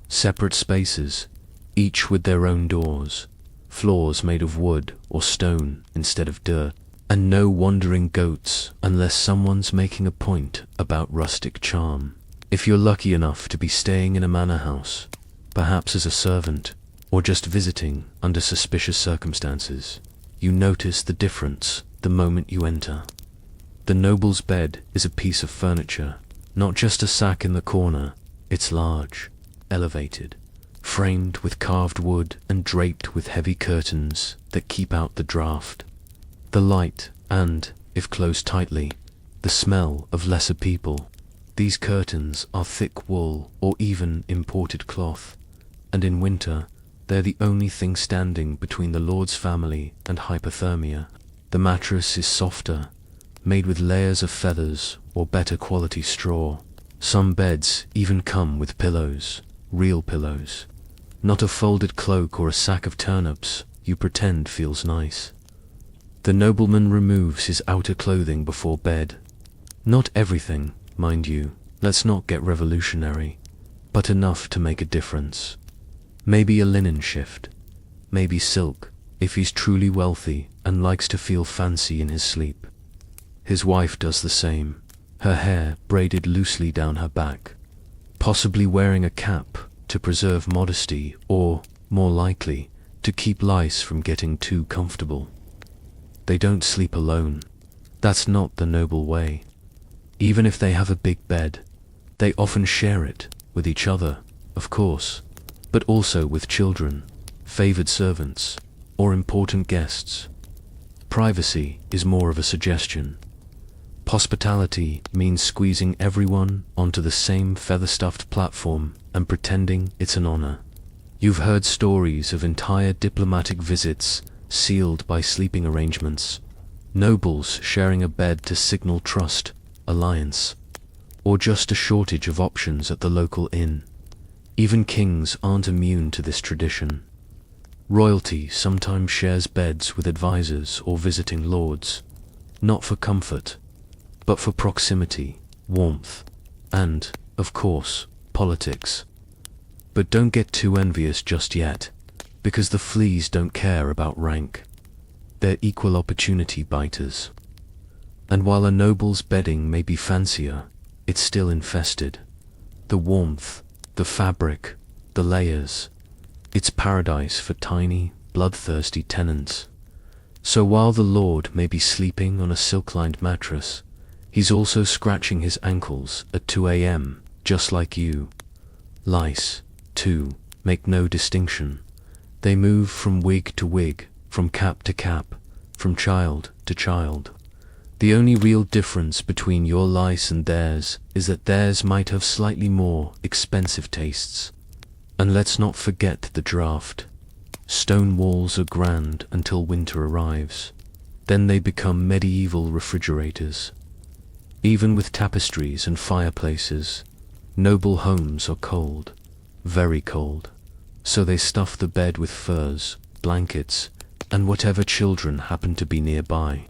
Separate spaces, each with their own doors, floors made of wood or stone instead of dirt, and no wandering goats unless someone's making a point about rustic charm. If you're lucky enough to be staying in a manor house, perhaps as a servant, or just visiting under suspicious circumstances, you notice the difference the moment you enter. The noble's bed is a piece of furniture, not just a sack in the corner. It's large, elevated, framed with carved wood and draped with heavy curtains that keep out the draft, the light, and, if closed tightly, the smell of lesser people. These curtains are thick wool or even imported cloth, and in winter they're the only thing standing between the lord's family and hypothermia. The mattress is softer, made with layers of feathers or better quality straw. Some beds even come with pillows, real pillows. Not a folded cloak or a sack of turnips you pretend feels nice. The nobleman removes his outer clothing before bed. Not everything, mind you, let's not get revolutionary, but enough to make a difference. Maybe a linen shift, maybe silk, if he's truly wealthy and likes to feel fancy in his sleep. His wife does the same, her hair braided loosely down her back, possibly wearing a cap to preserve modesty or, more likely, to keep lice from getting too comfortable. They don't sleep alone. That's not the noble way. Even if they have a big bed, they often share it with each other, of course, but also with children, favored servants, or important guests. Privacy is more of a suggestion. Hospitality means squeezing everyone onto the same feather-stuffed platform and pretending it's an honor. You've heard stories of entire diplomatic visits sealed by sleeping arrangements, nobles sharing a bed to signal trust, alliance, or just a shortage of options at the local inn. Even kings aren't immune to this tradition. Royalty sometimes shares beds with advisors or visiting lords, not for comfort, but for proximity, warmth, and, of course, politics. But don't get too envious just yet, because the fleas don't care about rank. They're equal opportunity biters. And while a noble's bedding may be fancier, it's still infested. The warmth, the fabric, the layers. It's paradise for tiny, bloodthirsty tenants. So while the lord may be sleeping on a silk-lined mattress, he's also scratching his ankles at 2 a.m., just like you. Lice, too, make no distinction. They move from wig to wig, from cap to cap, from child to child. The only real difference between your lice and theirs is that theirs might have slightly more expensive tastes. And let's not forget the draft. Stone walls are grand until winter arrives. Then they become medieval refrigerators. Even with tapestries and fireplaces, noble homes are cold, very cold. So they stuff the bed with furs, blankets, and whatever children happen to be nearby.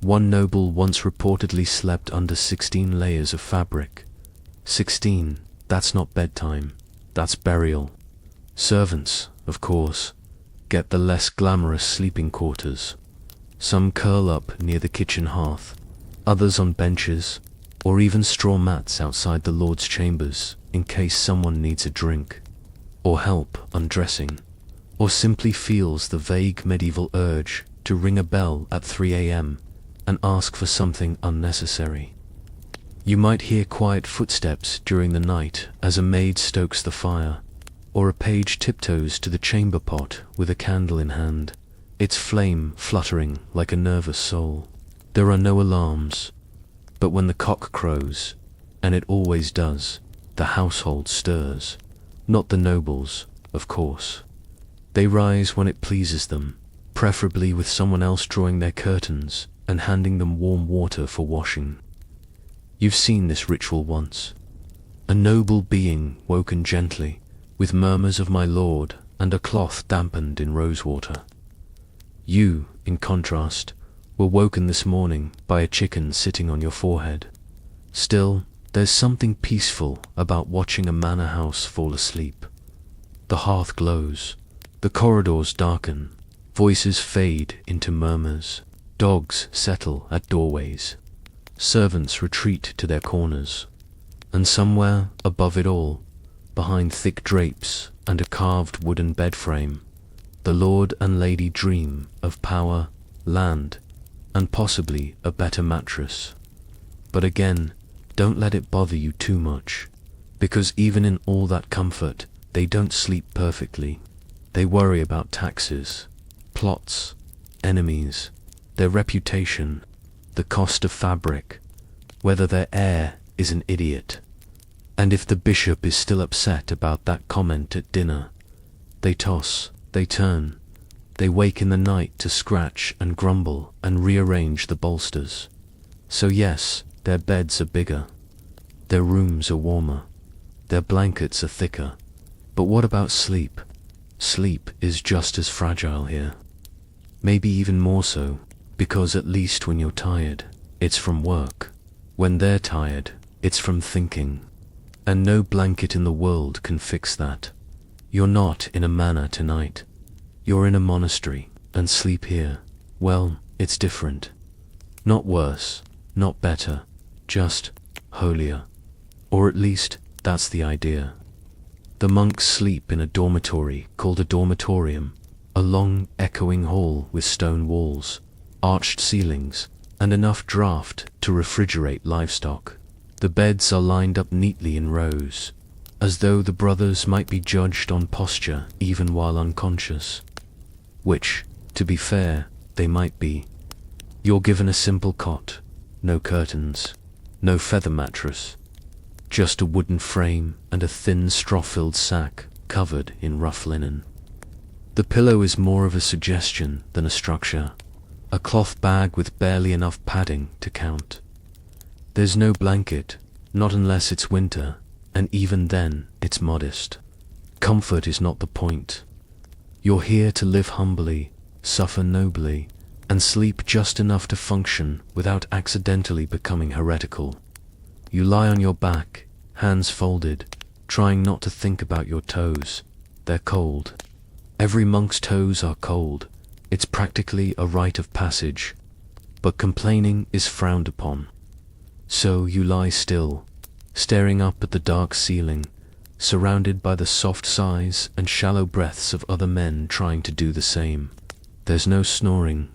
One noble once reportedly slept under 16 layers of fabric. 16, that's not bedtime, that's burial. Servants, of course, get the less glamorous sleeping quarters. Some curl up near the kitchen hearth, others on benches, or even straw mats outside the Lord's chambers in case someone needs a drink, or help undressing, or simply feels the vague medieval urge to ring a bell at 3 a.m. and ask for something unnecessary. You might hear quiet footsteps during the night as a maid stokes the fire, or a page tiptoes to the chamber pot with a candle in hand, its flame fluttering like a nervous soul. There are no alarms, but when the cock crows, and it always does, the household stirs. Not the nobles, of course. They rise when it pleases them, preferably with someone else drawing their curtains and handing them warm water for washing. You've seen this ritual once. A noble being woken gently, with murmurs of my lord and a cloth dampened in rosewater. You, in contrast, were woken this morning by a chicken sitting on your forehead. Still, there's something peaceful about watching a manor house fall asleep. The hearth glows, the corridors darken, voices fade into murmurs, dogs settle at doorways, servants retreat to their corners, and somewhere above it all, behind thick drapes and a carved wooden bed frame, the Lord and Lady dream of power, land, and possibly a better mattress. But again, don't let it bother you too much, because even in all that comfort, they don't sleep perfectly. They worry about taxes, plots, enemies, their reputation, the cost of fabric, whether their heir is an idiot. And if the bishop is still upset about that comment at dinner, they toss, they turn, they wake in the night to scratch and grumble and rearrange the bolsters. So yes, their beds are bigger, their rooms are warmer, their blankets are thicker. But what about sleep? Sleep is just as fragile here. Maybe even more so, because at least when you're tired, it's from work. When they're tired, it's from thinking. And no blanket in the world can fix that. You're not in a manor tonight. You're in a monastery, and sleep here, well, it's different. Not worse, not better, just holier. Or at least, that's the idea. The monks sleep in a dormitory called a dormitorium, a long, echoing hall with stone walls, arched ceilings, and enough draft to refrigerate livestock. The beds are lined up neatly in rows, as though the brothers might be judged on posture even while unconscious. Which, to be fair, they might be. You're given a simple cot, no curtains, no feather mattress, just a wooden frame and a thin straw-filled sack covered in rough linen. The pillow is more of a suggestion than a structure, a cloth bag with barely enough padding to count. There's no blanket, not unless it's winter, and even then it's modest. Comfort is not the point. You're here to live humbly, suffer nobly, and sleep just enough to function without accidentally becoming heretical. You lie on your back, hands folded, trying not to think about your toes. They're cold. Every monk's toes are cold. It's practically a rite of passage, but complaining is frowned upon. So you lie still, staring up at the dark ceiling, surrounded by the soft sighs and shallow breaths of other men trying to do the same. There's no snoring.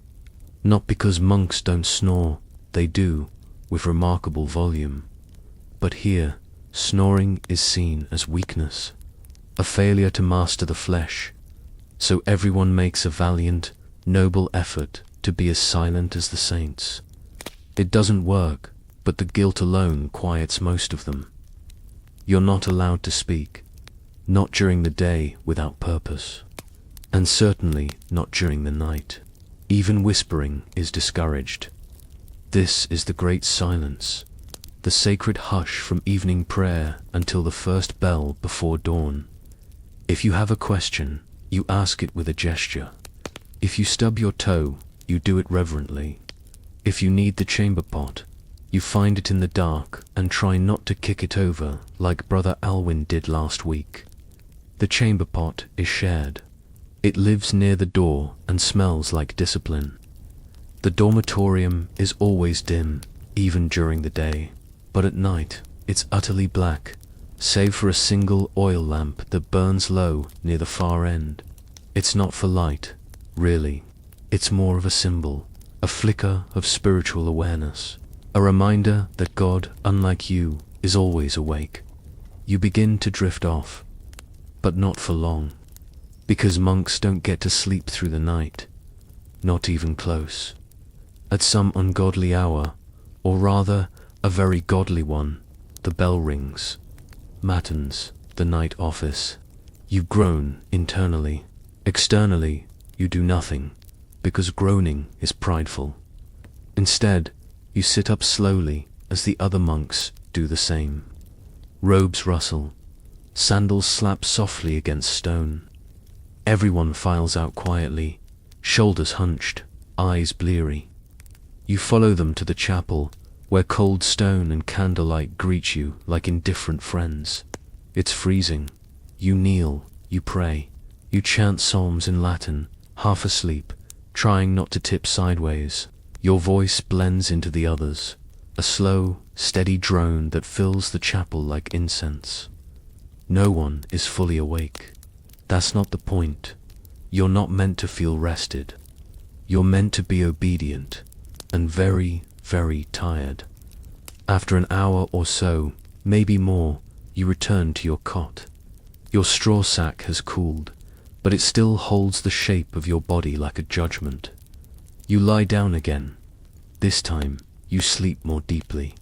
Not because monks don't snore, they do, with remarkable volume. But here, snoring is seen as weakness, a failure to master the flesh. So everyone makes a valiant, noble effort to be as silent as the saints. It doesn't work, but the guilt alone quiets most of them. You're not allowed to speak, not during the day without purpose, and certainly not during the night. Even whispering is discouraged. This is the great silence, the sacred hush from evening prayer until the first bell before dawn. If you have a question, you ask it with a gesture. If you stub your toe, you do it reverently. If you need the chamber pot, you find it in the dark and try not to kick it over like Brother Alwyn did last week. The chamber pot is shared. It lives near the door and smells like discipline. The dormitorium is always dim, even during the day, but at night it's utterly black, save for a single oil lamp that burns low near the far end. It's not for light, really. It's more of a symbol, a flicker of spiritual awareness, a reminder that God, unlike you, is always awake. You begin to drift off, but not for long, because monks don't get to sleep through the night, not even close. At some ungodly hour, or rather a very godly one, the bell rings. Matins, the night office. You groan internally. Externally, you do nothing, because groaning is prideful. Instead, you sit up slowly as the other monks do the same. Robes rustle. Sandals slap softly against stone. Everyone files out quietly, shoulders hunched, eyes bleary. You follow them to the chapel, where cold stone and candlelight greet you like indifferent friends. It's freezing. You kneel, you pray, you chant psalms in Latin, half asleep, trying not to tip sideways. Your voice blends into the others, a slow, steady drone that fills the chapel like incense. No one is fully awake. That's not the point. You're not meant to feel rested. You're meant to be obedient, and very, very tired. After an hour or so, maybe more, you return to your cot. Your straw sack has cooled, but it still holds the shape of your body like a judgment. You lie down again. This time, you sleep more deeply.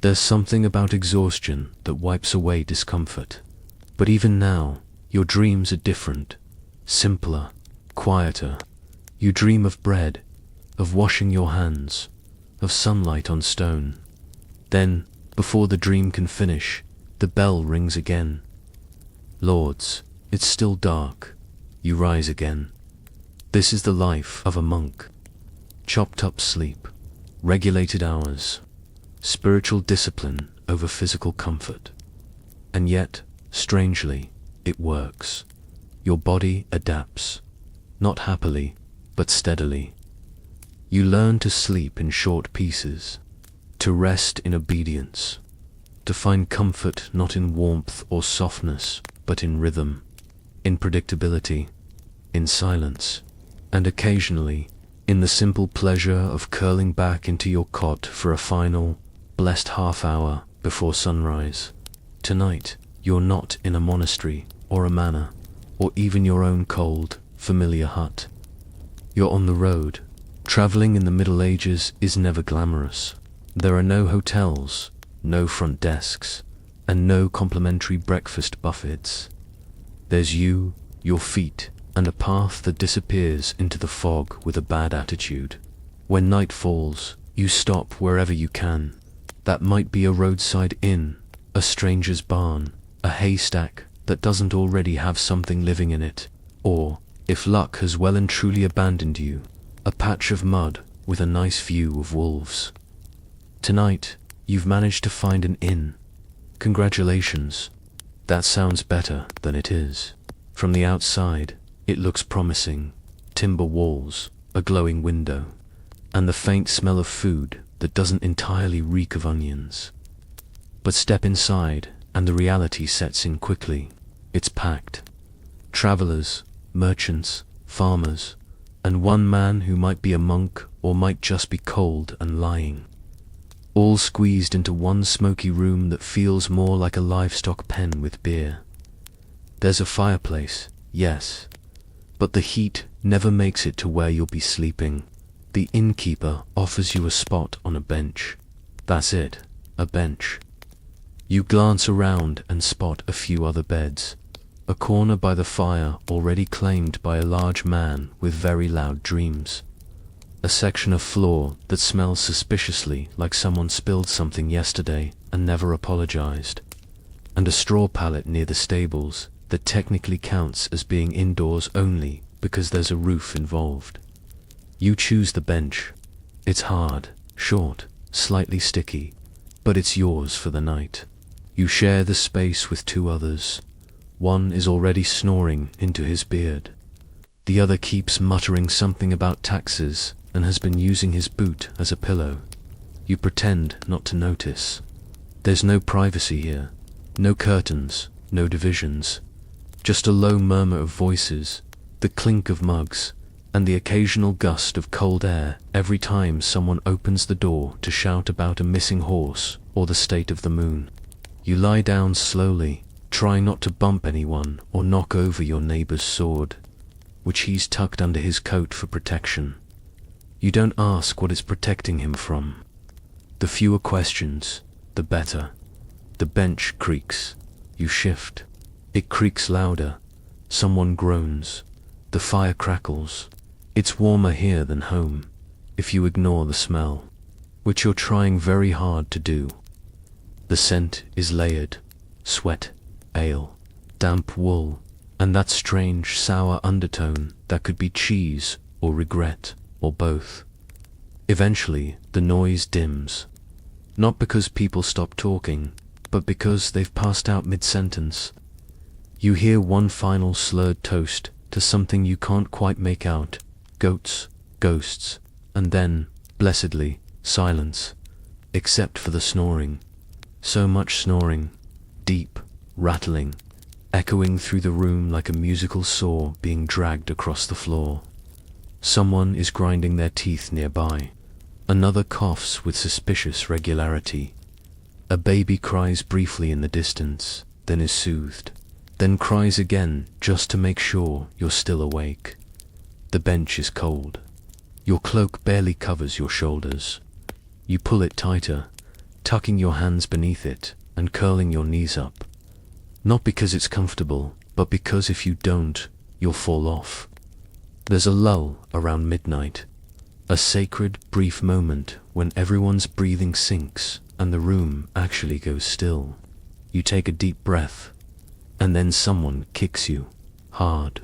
There's something about exhaustion that wipes away discomfort. But even now, your dreams are different, simpler, quieter. You dream of bread, of washing your hands, of sunlight on stone. Then, before the dream can finish, the bell rings again. Lords, it's still dark. You rise again. This is the life of a monk. Chopped up sleep, regulated hours, spiritual discipline over physical comfort. And yet, strangely, it works. Your body adapts, not happily, but steadily. You learn to sleep in short pieces, to rest in obedience, to find comfort not in warmth or softness, but in rhythm, in predictability, in silence, and occasionally in the simple pleasure of curling back into your cot for a final, blessed half hour before sunrise. Tonight, you're not in a monastery or a manor, or even your own cold, familiar hut. You're on the road. Traveling in the Middle Ages is never glamorous. There are no hotels, no front desks, and no complimentary breakfast buffets. There's you, your feet, and a path that disappears into the fog with a bad attitude. When night falls, you stop wherever you can. That might be a roadside inn, a stranger's barn, a haystack that doesn't already have something living in it, or, if luck has well and truly abandoned you, a patch of mud with a nice view of wolves. Tonight, you've managed to find an inn. Congratulations. That sounds better than it is. From the outside, it looks promising. Timber walls, a glowing window, and the faint smell of food that doesn't entirely reek of onions. But step inside, and the reality sets in quickly. It's packed. Travelers, merchants, farmers, and one man who might be a monk or might just be cold and lying. All squeezed into one smoky room that feels more like a livestock pen with beer. There's a fireplace, yes, but the heat never makes it to where you'll be sleeping. The innkeeper offers you a spot on a bench. That's it, a bench. You glance around and spot a few other beds. A corner by the fire already claimed by a large man with very loud dreams. A section of floor that smells suspiciously like someone spilled something yesterday and never apologized. And a straw pallet near the stables that technically counts as being indoors only because there's a roof involved. You choose the bench. It's hard, short, slightly sticky, but it's yours for the night. You share the space with two others. One is already snoring into his beard. The other keeps muttering something about taxes and has been using his boot as a pillow. You pretend not to notice. There's no privacy here, no curtains, no divisions, just a low murmur of voices, the clink of mugs, and the occasional gust of cold air every time someone opens the door to shout about a missing horse or the state of the moon. You lie down slowly, trying not to bump anyone or knock over your neighbor's sword, which he's tucked under his coat for protection. You don't ask what it's protecting him from. The fewer questions, the better. The bench creaks. You shift. It creaks louder. Someone groans. The fire crackles. It's warmer here than home, if you ignore the smell, which you're trying very hard to do. The scent is layered. Sweat, ale, damp wool, and that strange sour undertone that could be cheese or regret or both. Eventually, the noise dims. Not because people stop talking, but because they've passed out mid-sentence. You hear one final slurred toast to something you can't quite make out. Goats, ghosts, and then, blessedly, silence, except for the snoring. So much snoring, deep, rattling, echoing through the room like a musical saw being dragged across the floor. Someone is grinding their teeth nearby. Another coughs with suspicious regularity. A baby cries briefly in the distance, then is soothed, then cries again just to make sure you're still awake. The bench is cold. Your cloak barely covers your shoulders. You pull it tighter, tucking your hands beneath it and curling your knees up. Not because it's comfortable, but because if you don't, you'll fall off. There's a lull around midnight, a sacred, brief moment when everyone's breathing sinks and the room actually goes still. You take a deep breath, and then someone kicks you, hard.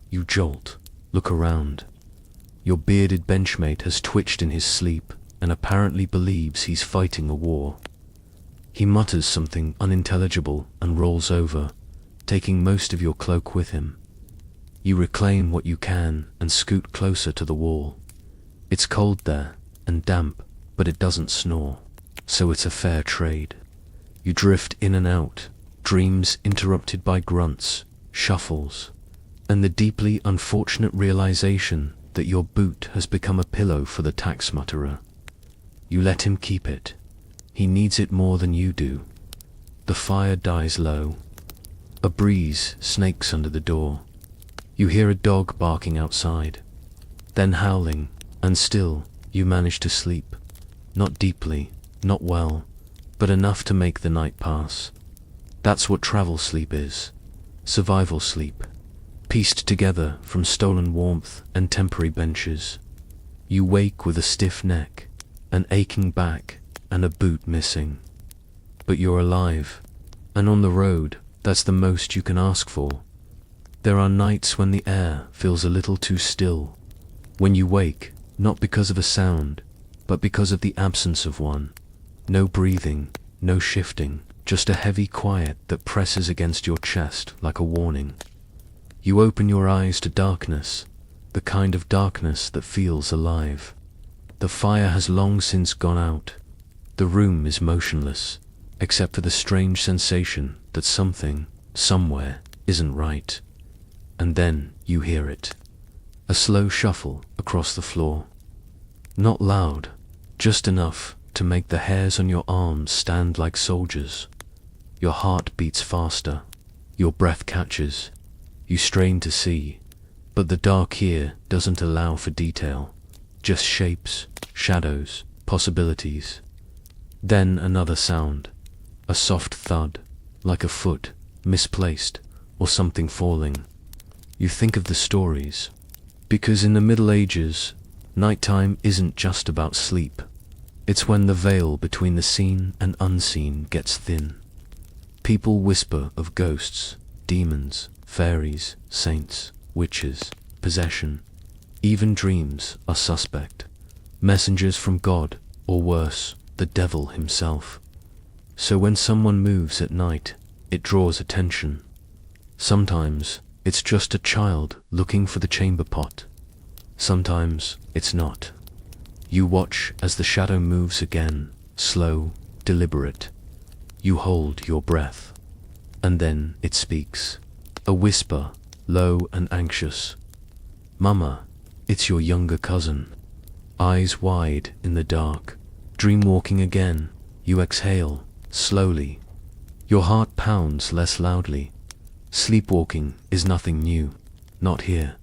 You jolt, look around. Your bearded benchmate has twitched in his sleep and apparently believes he's fighting a war. He mutters something unintelligible and rolls over, taking most of your cloak with him. You reclaim what you can and scoot closer to the wall. It's cold there and damp, but it doesn't snore, so it's a fair trade. You drift in and out, dreams interrupted by grunts, shuffles, and the deeply unfortunate realization that your boot has become a pillow for the tax mutterer. You let him keep it. He needs it more than you do. The fire dies low. A breeze snakes under the door. You hear a dog barking outside, then howling, and still you manage to sleep. Not deeply, not well, but enough to make the night pass. That's what travel sleep is. Survival sleep, pieced together from stolen warmth and temporary benches. You wake with a stiff neck, an aching back, and a boot missing. But you're alive, and on the road, that's the most you can ask for. There are nights when the air feels a little too still, when you wake, not because of a sound, but because of the absence of one. No breathing, no shifting, just a heavy quiet that presses against your chest like a warning. You open your eyes to darkness, the kind of darkness that feels alive. The fire has long since gone out. The room is motionless, except for the strange sensation that something, somewhere, isn't right. And then you hear it. A slow shuffle across the floor. Not loud, just enough to make the hairs on your arms stand like soldiers. Your heart beats faster. Your breath catches. You strain to see, but the dark here doesn't allow for detail. Just shapes, shadows, possibilities. Then another sound. A soft thud, like a foot, misplaced, or something falling. You think of the stories, because in the Middle Ages, nighttime isn't just about sleep. It's when the veil between the seen and unseen gets thin. People whisper of ghosts, demons, fairies, saints, witches, possession. Even dreams are suspect. Messengers from God, or worse, the devil himself. So when someone moves at night, it draws attention. Sometimes, it's just a child looking for the chamber pot. Sometimes it's not. You watch as the shadow moves again, slow, deliberate. You hold your breath. And then it speaks. A whisper, low and anxious. Mama, it's your younger cousin. Eyes wide in the dark. Dream-walking again. You exhale, slowly. Your heart pounds less loudly. Sleepwalking is nothing new. Not here.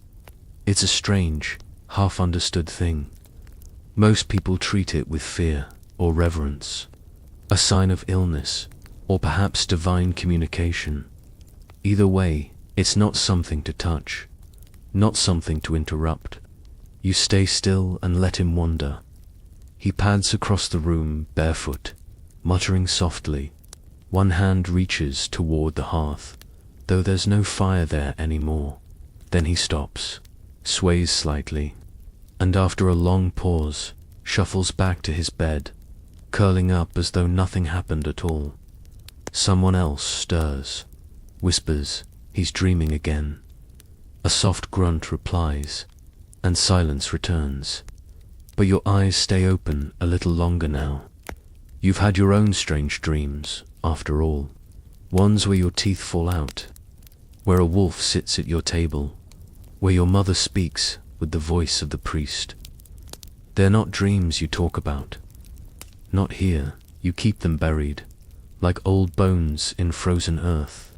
It's a strange, half-understood thing. Most people treat it with fear or reverence. A sign of illness, or perhaps divine communication. Either way, it's not something to touch. Not something to interrupt. You stay still and let him wander. He pads across the room barefoot, muttering softly. One hand reaches toward the hearth, though there's no fire there anymore. Then he stops, sways slightly, and after a long pause, shuffles back to his bed, curling up as though nothing happened at all. Someone else stirs, whispers, he's dreaming again. A soft grunt replies, and silence returns. But your eyes stay open a little longer now. You've had your own strange dreams, after all. Ones where your teeth fall out, where a wolf sits at your table, where your mother speaks with the voice of the priest. They're not dreams you talk about. Not here. You keep them buried, like old bones in frozen earth.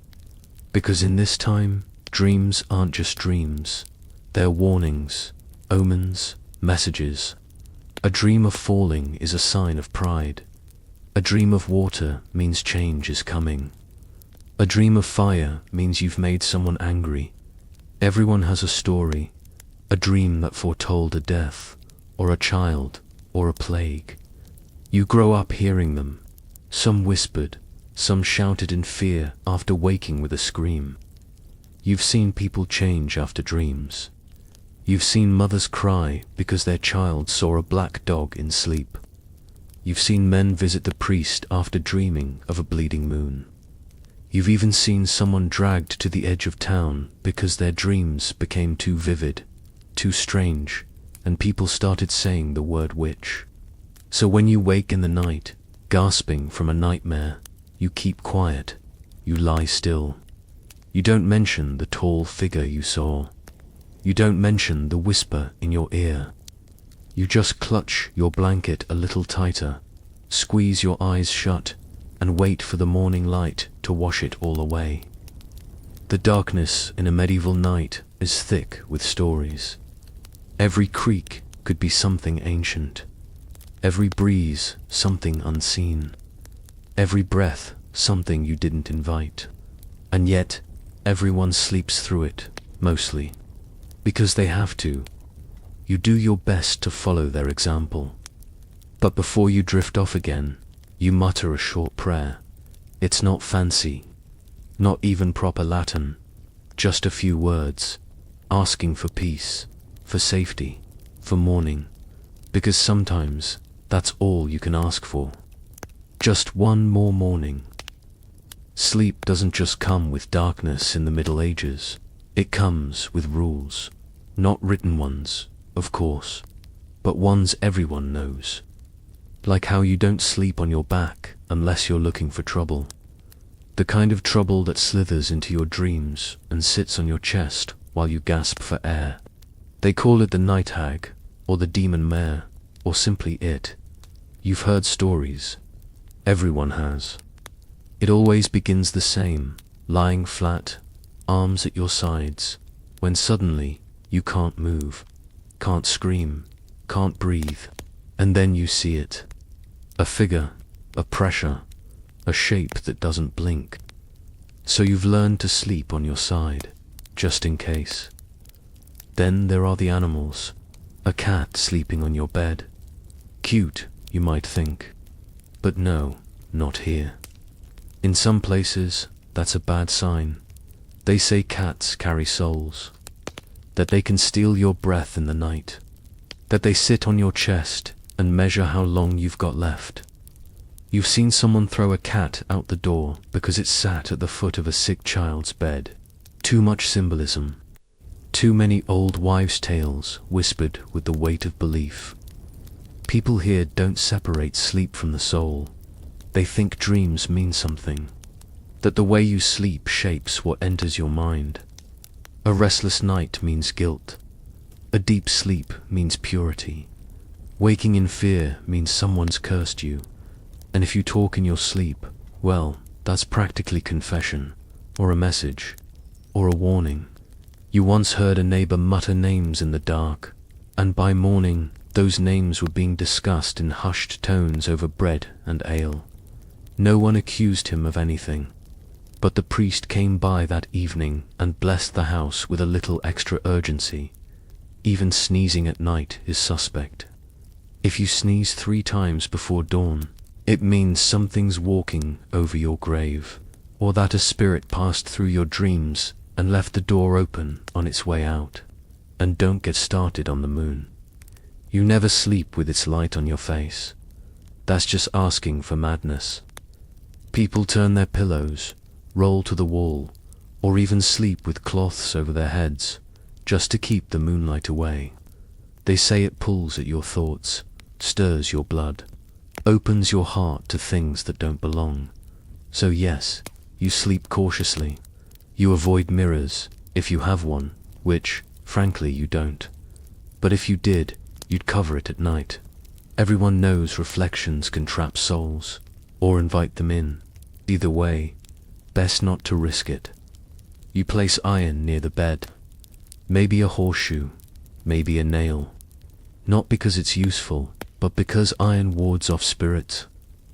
Because in this time, dreams aren't just dreams. They're warnings, omens, messages. A dream of falling is a sign of pride. A dream of water means change is coming. A dream of fire means you've made someone angry. Everyone has a story, a dream that foretold a death, or a child, or a plague. You grow up hearing them. Some whispered, some shouted in fear after waking with a scream. You've seen people change after dreams. You've seen mothers cry because their child saw a black dog in sleep. You've seen men visit the priest after dreaming of a bleeding moon. You've even seen someone dragged to the edge of town because their dreams became too vivid, too strange, and people started saying the word witch. So when you wake in the night, gasping from a nightmare, you keep quiet, you lie still. You don't mention the tall figure you saw. You don't mention the whisper in your ear. You just clutch your blanket a little tighter, squeeze your eyes shut, and wait for the morning light to wash it all away. The darkness in a medieval night is thick with stories. Every creak could be something ancient. Every breeze, something unseen. Every breath, something you didn't invite. And yet, everyone sleeps through it, mostly. Because they have to. You do your best to follow their example. But before you drift off again, you mutter a short prayer. It's not fancy, not even proper Latin, just a few words, asking for peace, for safety, for morning, because sometimes that's all you can ask for. Just one more morning. Sleep doesn't just come with darkness in the Middle Ages. It comes with rules, not written ones, of course, but ones everyone knows. Like how you don't sleep on your back unless you're looking for trouble. The kind of trouble that slithers into your dreams and sits on your chest while you gasp for air. They call it the night hag, or the demon mare, or simply it. You've heard stories. Everyone has. It always begins the same, lying flat, arms at your sides, when suddenly you can't move, can't scream, can't breathe, and then you see it. A figure, a pressure, a shape that doesn't blink. So you've learned to sleep on your side, just in case. Then there are the animals. A cat sleeping on your bed. Cute, you might think. But no, not here. In some places, that's a bad sign. They say cats carry souls. That they can steal your breath in the night. That they sit on your chest and measure how long you've got left. You've seen someone throw a cat out the door because it sat at the foot of a sick child's bed. Too much symbolism. Too many old wives' tales whispered with the weight of belief. People here don't separate sleep from the soul. They think dreams mean something, that the way you sleep shapes what enters your mind. A restless night means guilt. A deep sleep means purity. Waking in fear means someone's cursed you. And if you talk in your sleep, well, that's practically confession, or a message, or a warning. You once heard a neighbor mutter names in the dark, and by morning those names were being discussed in hushed tones over bread and ale. No one accused him of anything, but the priest came by that evening and blessed the house with a little extra urgency. Even sneezing at night is suspect. If you sneeze 3 times before dawn, it means something's walking over your grave, or that a spirit passed through your dreams and left the door open on its way out. And don't get started on the moon. You never sleep with its light on your face. That's just asking for madness. People turn their pillows, roll to the wall, or even sleep with cloths over their heads, just to keep the moonlight away. They say it pulls at your thoughts, stirs your blood, opens your heart to things that don't belong. So yes, you sleep cautiously. You avoid mirrors, if you have one, which, frankly, you don't. But if you did, you'd cover it at night. Everyone knows reflections can trap souls, or invite them in. Either way, best not to risk it. You place iron near the bed. Maybe a horseshoe, maybe a nail. Not because it's useful, but because iron wards off spirits.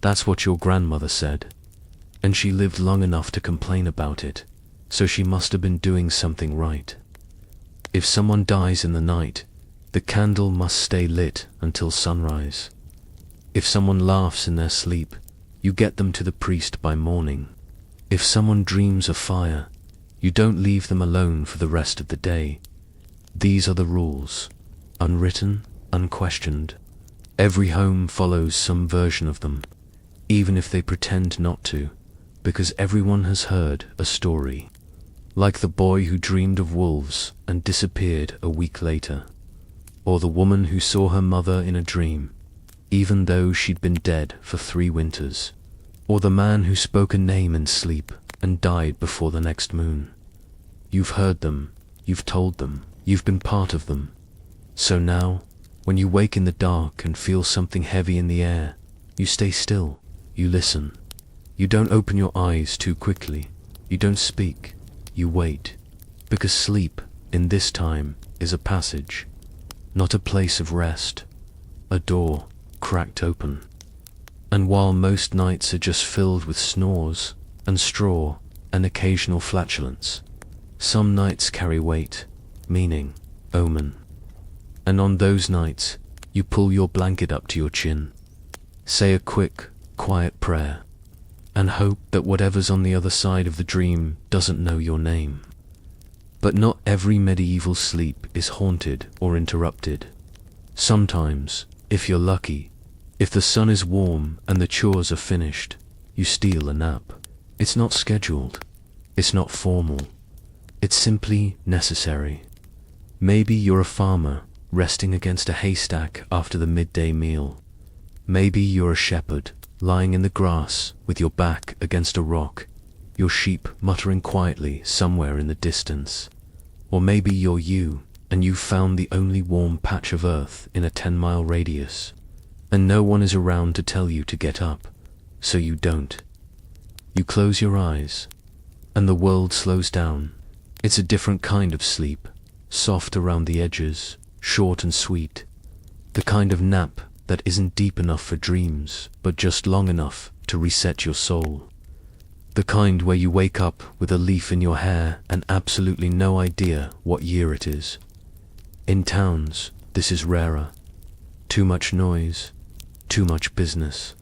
That's what your grandmother said. And she lived long enough to complain about it, so she must have been doing something right. If someone dies in the night, the candle must stay lit until sunrise. If someone laughs in their sleep, you get them to the priest by morning. If someone dreams of fire, you don't leave them alone for the rest of the day. These are the rules, unwritten, unquestioned. Every home follows some version of them, even if they pretend not to, because everyone has heard a story. Like the boy who dreamed of wolves and disappeared a week later, or the woman who saw her mother in a dream, even though she'd been dead for 3 winters, or the man who spoke a name in sleep and died before the next moon. You've heard them, you've told them, you've been part of them. So now, when you wake in the dark and feel something heavy in the air, you stay still, you listen. You don't open your eyes too quickly, you don't speak, you wait, because sleep, in this time, is a passage, not a place of rest, a door cracked open. And while most nights are just filled with snores and straw and occasional flatulence, some nights carry weight, meaning, omen. And on those nights, you pull your blanket up to your chin, say a quick, quiet prayer, and hope that whatever's on the other side of the dream doesn't know your name. But not every medieval sleep is haunted or interrupted. Sometimes, if you're lucky, if the sun is warm and the chores are finished, you steal a nap. It's not scheduled. It's not formal. It's simply necessary. Maybe you're a farmer resting against a haystack after the midday meal. Maybe you're a shepherd lying in the grass with your back against a rock, your sheep muttering quietly somewhere in the distance. Or maybe you're you, and you've found the only warm patch of earth in a 10-mile radius, and no one is around to tell you to get up, so you don't. You close your eyes, and the world slows down. It's a different kind of sleep, soft around the edges, short and sweet, the kind of nap that isn't deep enough for dreams, but just long enough to reset your soul. The kind where you wake up with a leaf in your hair and absolutely no idea what year it is. In towns, this is rarer. Too much noise, too much business.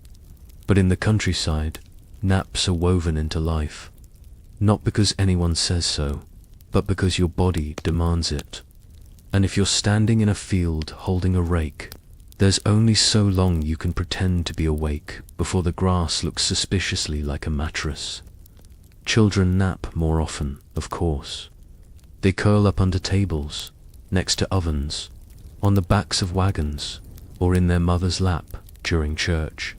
But in the countryside, naps are woven into life. Not because anyone says so, but because your body demands it. And if you're standing in a field holding a rake, there's only so long you can pretend to be awake before the grass looks suspiciously like a mattress. Children nap more often, of course. They curl up under tables, next to ovens, on the backs of wagons, or in their mother's lap during church.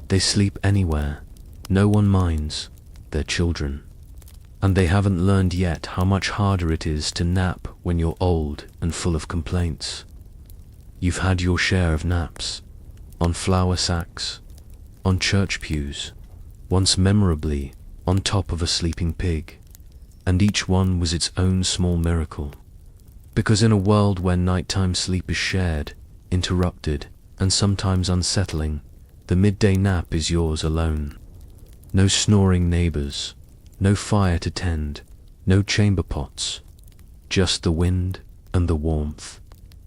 They sleep anywhere. No one minds. They're children. And they haven't learned yet how much harder it is to nap when you're old and full of complaints. You've had your share of naps, on flour sacks, on church pews, once memorably on top of a sleeping pig, and each one was its own small miracle. Because in a world where nighttime sleep is shared, interrupted, and sometimes unsettling, the midday nap is yours alone. No snoring neighbors, no fire to tend, no chamber pots, just the wind and the warmth,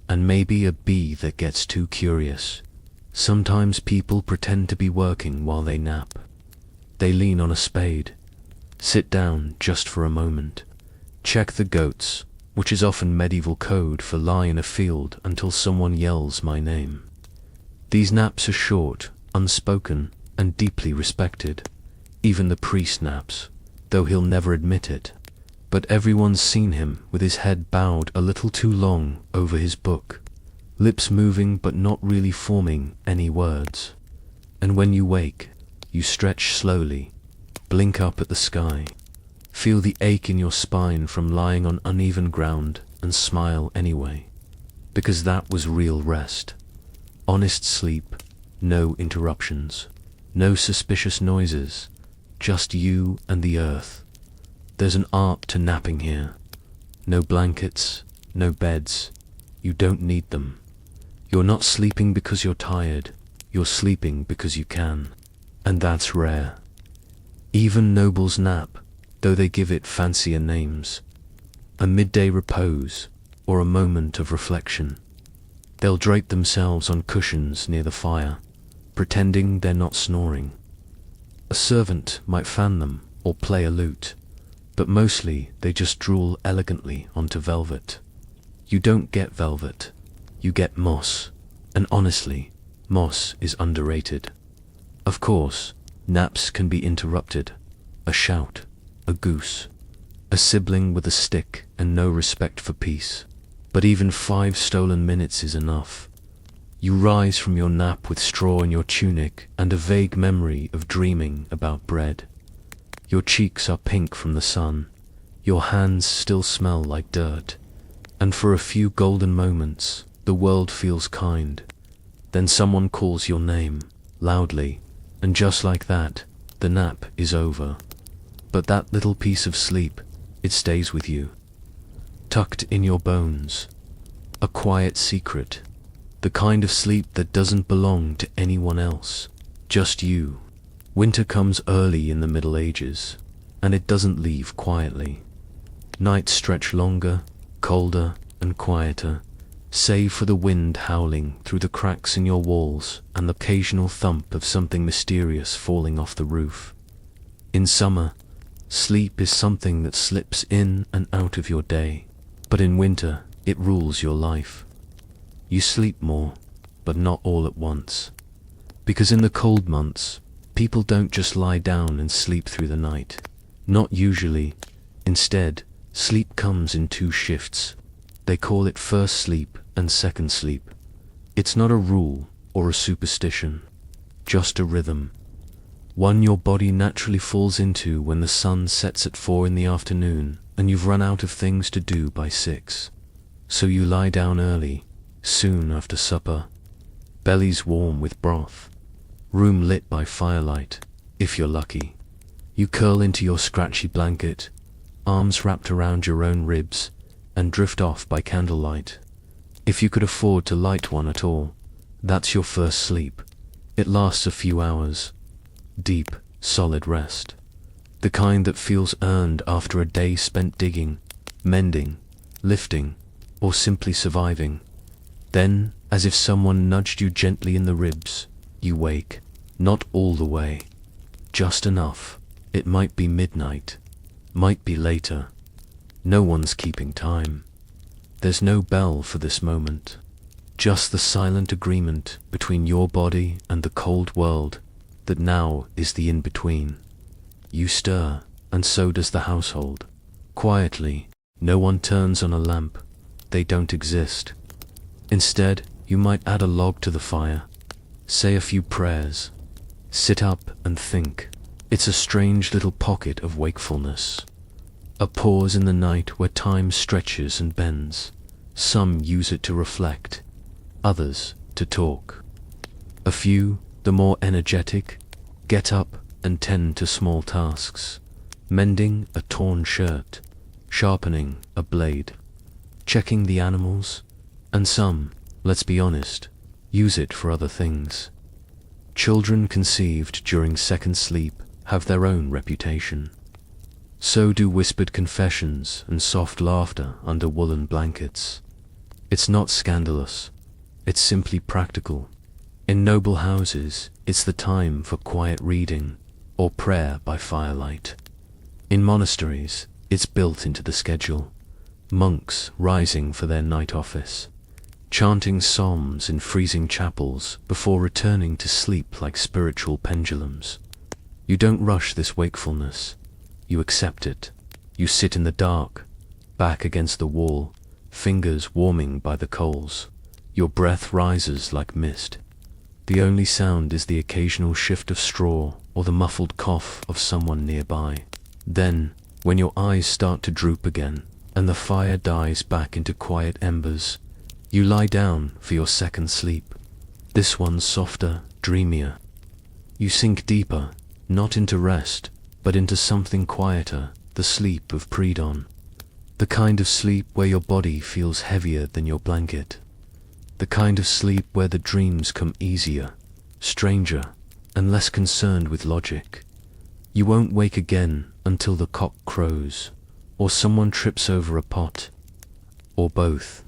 and maybe a bee that gets too curious. Sometimes people pretend to be working while they nap. They lean on a spade, sit down just for a moment, check the goats, which is often medieval code for lie in a field until someone yells my name. These naps are short, unspoken, and deeply respected. Even the priest naps, though he'll never admit it. But everyone's seen him with his head bowed a little too long over his book, lips moving but not really forming any words. And when you wake, you stretch slowly, blink up at the sky, feel the ache in your spine from lying on uneven ground, and smile anyway. Because that was real rest. Honest sleep, no interruptions, no suspicious noises, just you and the earth. There's an art to napping here. No blankets, no beds. You don't need them. You're not sleeping because you're tired. You're sleeping because you can. And that's rare. Even nobles nap, though they give it fancier names. A midday repose, or a moment of reflection. They'll drape themselves on cushions near the fire, pretending they're not snoring. A servant might fan them or play a lute, but mostly they just drool elegantly onto velvet. You don't get velvet, you get moss, and honestly, moss is underrated. Of course, naps can be interrupted. A shout, a goose, a sibling with a stick and no respect for peace. But even 5 stolen minutes is enough. You rise from your nap with straw in your tunic and a vague memory of dreaming about bread. Your cheeks are pink from the sun. Your hands still smell like dirt. And for a few golden moments, the world feels kind. Then someone calls your name, loudly, and just like that, the nap is over. But that little piece of sleep, it stays with you. Tucked in your bones. A quiet secret. The kind of sleep that doesn't belong to anyone else. Just you. Winter comes early in the Middle Ages, and it doesn't leave quietly. Nights stretch longer, colder, and quieter, save for the wind howling through the cracks in your walls and the occasional thump of something mysterious falling off the roof. In summer, sleep is something that slips in and out of your day, but in winter, it rules your life. You sleep more, but not all at once. Because in the cold months, people don't just lie down and sleep through the night. Not usually. Instead, sleep comes in 2 shifts. They call it first sleep and second sleep. It's not a rule or a superstition, just a rhythm. One your body naturally falls into when the sun sets at 4 in the afternoon and you've run out of things to do by 6. So you lie down early, soon after supper, bellies warm with broth, room lit by firelight, if you're lucky. You curl into your scratchy blanket, arms wrapped around your own ribs, and drift off by candlelight. If you could afford to light one at all, that's your first sleep. It lasts a few hours. Deep, solid rest. The kind that feels earned after a day spent digging, mending, lifting, or simply surviving. Then, as if someone nudged you gently in the ribs, you wake. Not all the way. Just enough. It might be midnight. Might be later. No one's keeping time. There's no bell for this moment. Just the silent agreement between your body and the cold world that now is the in-between. You stir, and so does the household. Quietly, No one turns on a lamp. They don't exist. Instead, you might add a log to the fire, say a few prayers, sit up and think. It's a strange little pocket of wakefulness. A pause in the night where time stretches and bends. Some use it to reflect, others to talk. A few, the more energetic, get up and tend to small tasks, mending a torn shirt, sharpening a blade, checking the animals, and some, let's be honest, use it for other things. Children conceived during second sleep have their own reputation. So do whispered confessions and soft laughter under woolen blankets. It's not scandalous, it's simply practical. In noble houses, it's the time for quiet reading or prayer by firelight. In monasteries, it's built into the schedule. Monks rising for their night office, chanting psalms in freezing chapels before returning to sleep like spiritual pendulums. You don't rush this wakefulness. You accept it. You sit in the dark, back against the wall, fingers warming by the coals. Your breath rises like mist. The only sound is the occasional shift of straw or the muffled cough of someone nearby. Then, when your eyes start to droop again, and the fire dies back into quiet embers, you lie down for your second sleep. This one's softer, dreamier. You sink deeper, not into rest, but into something quieter, the sleep of pre-dawn. The kind of sleep where your body feels heavier than your blanket. The kind of sleep where the dreams come easier, stranger, and less concerned with logic. You won't wake again until the cock crows, or someone trips over a pot, or both.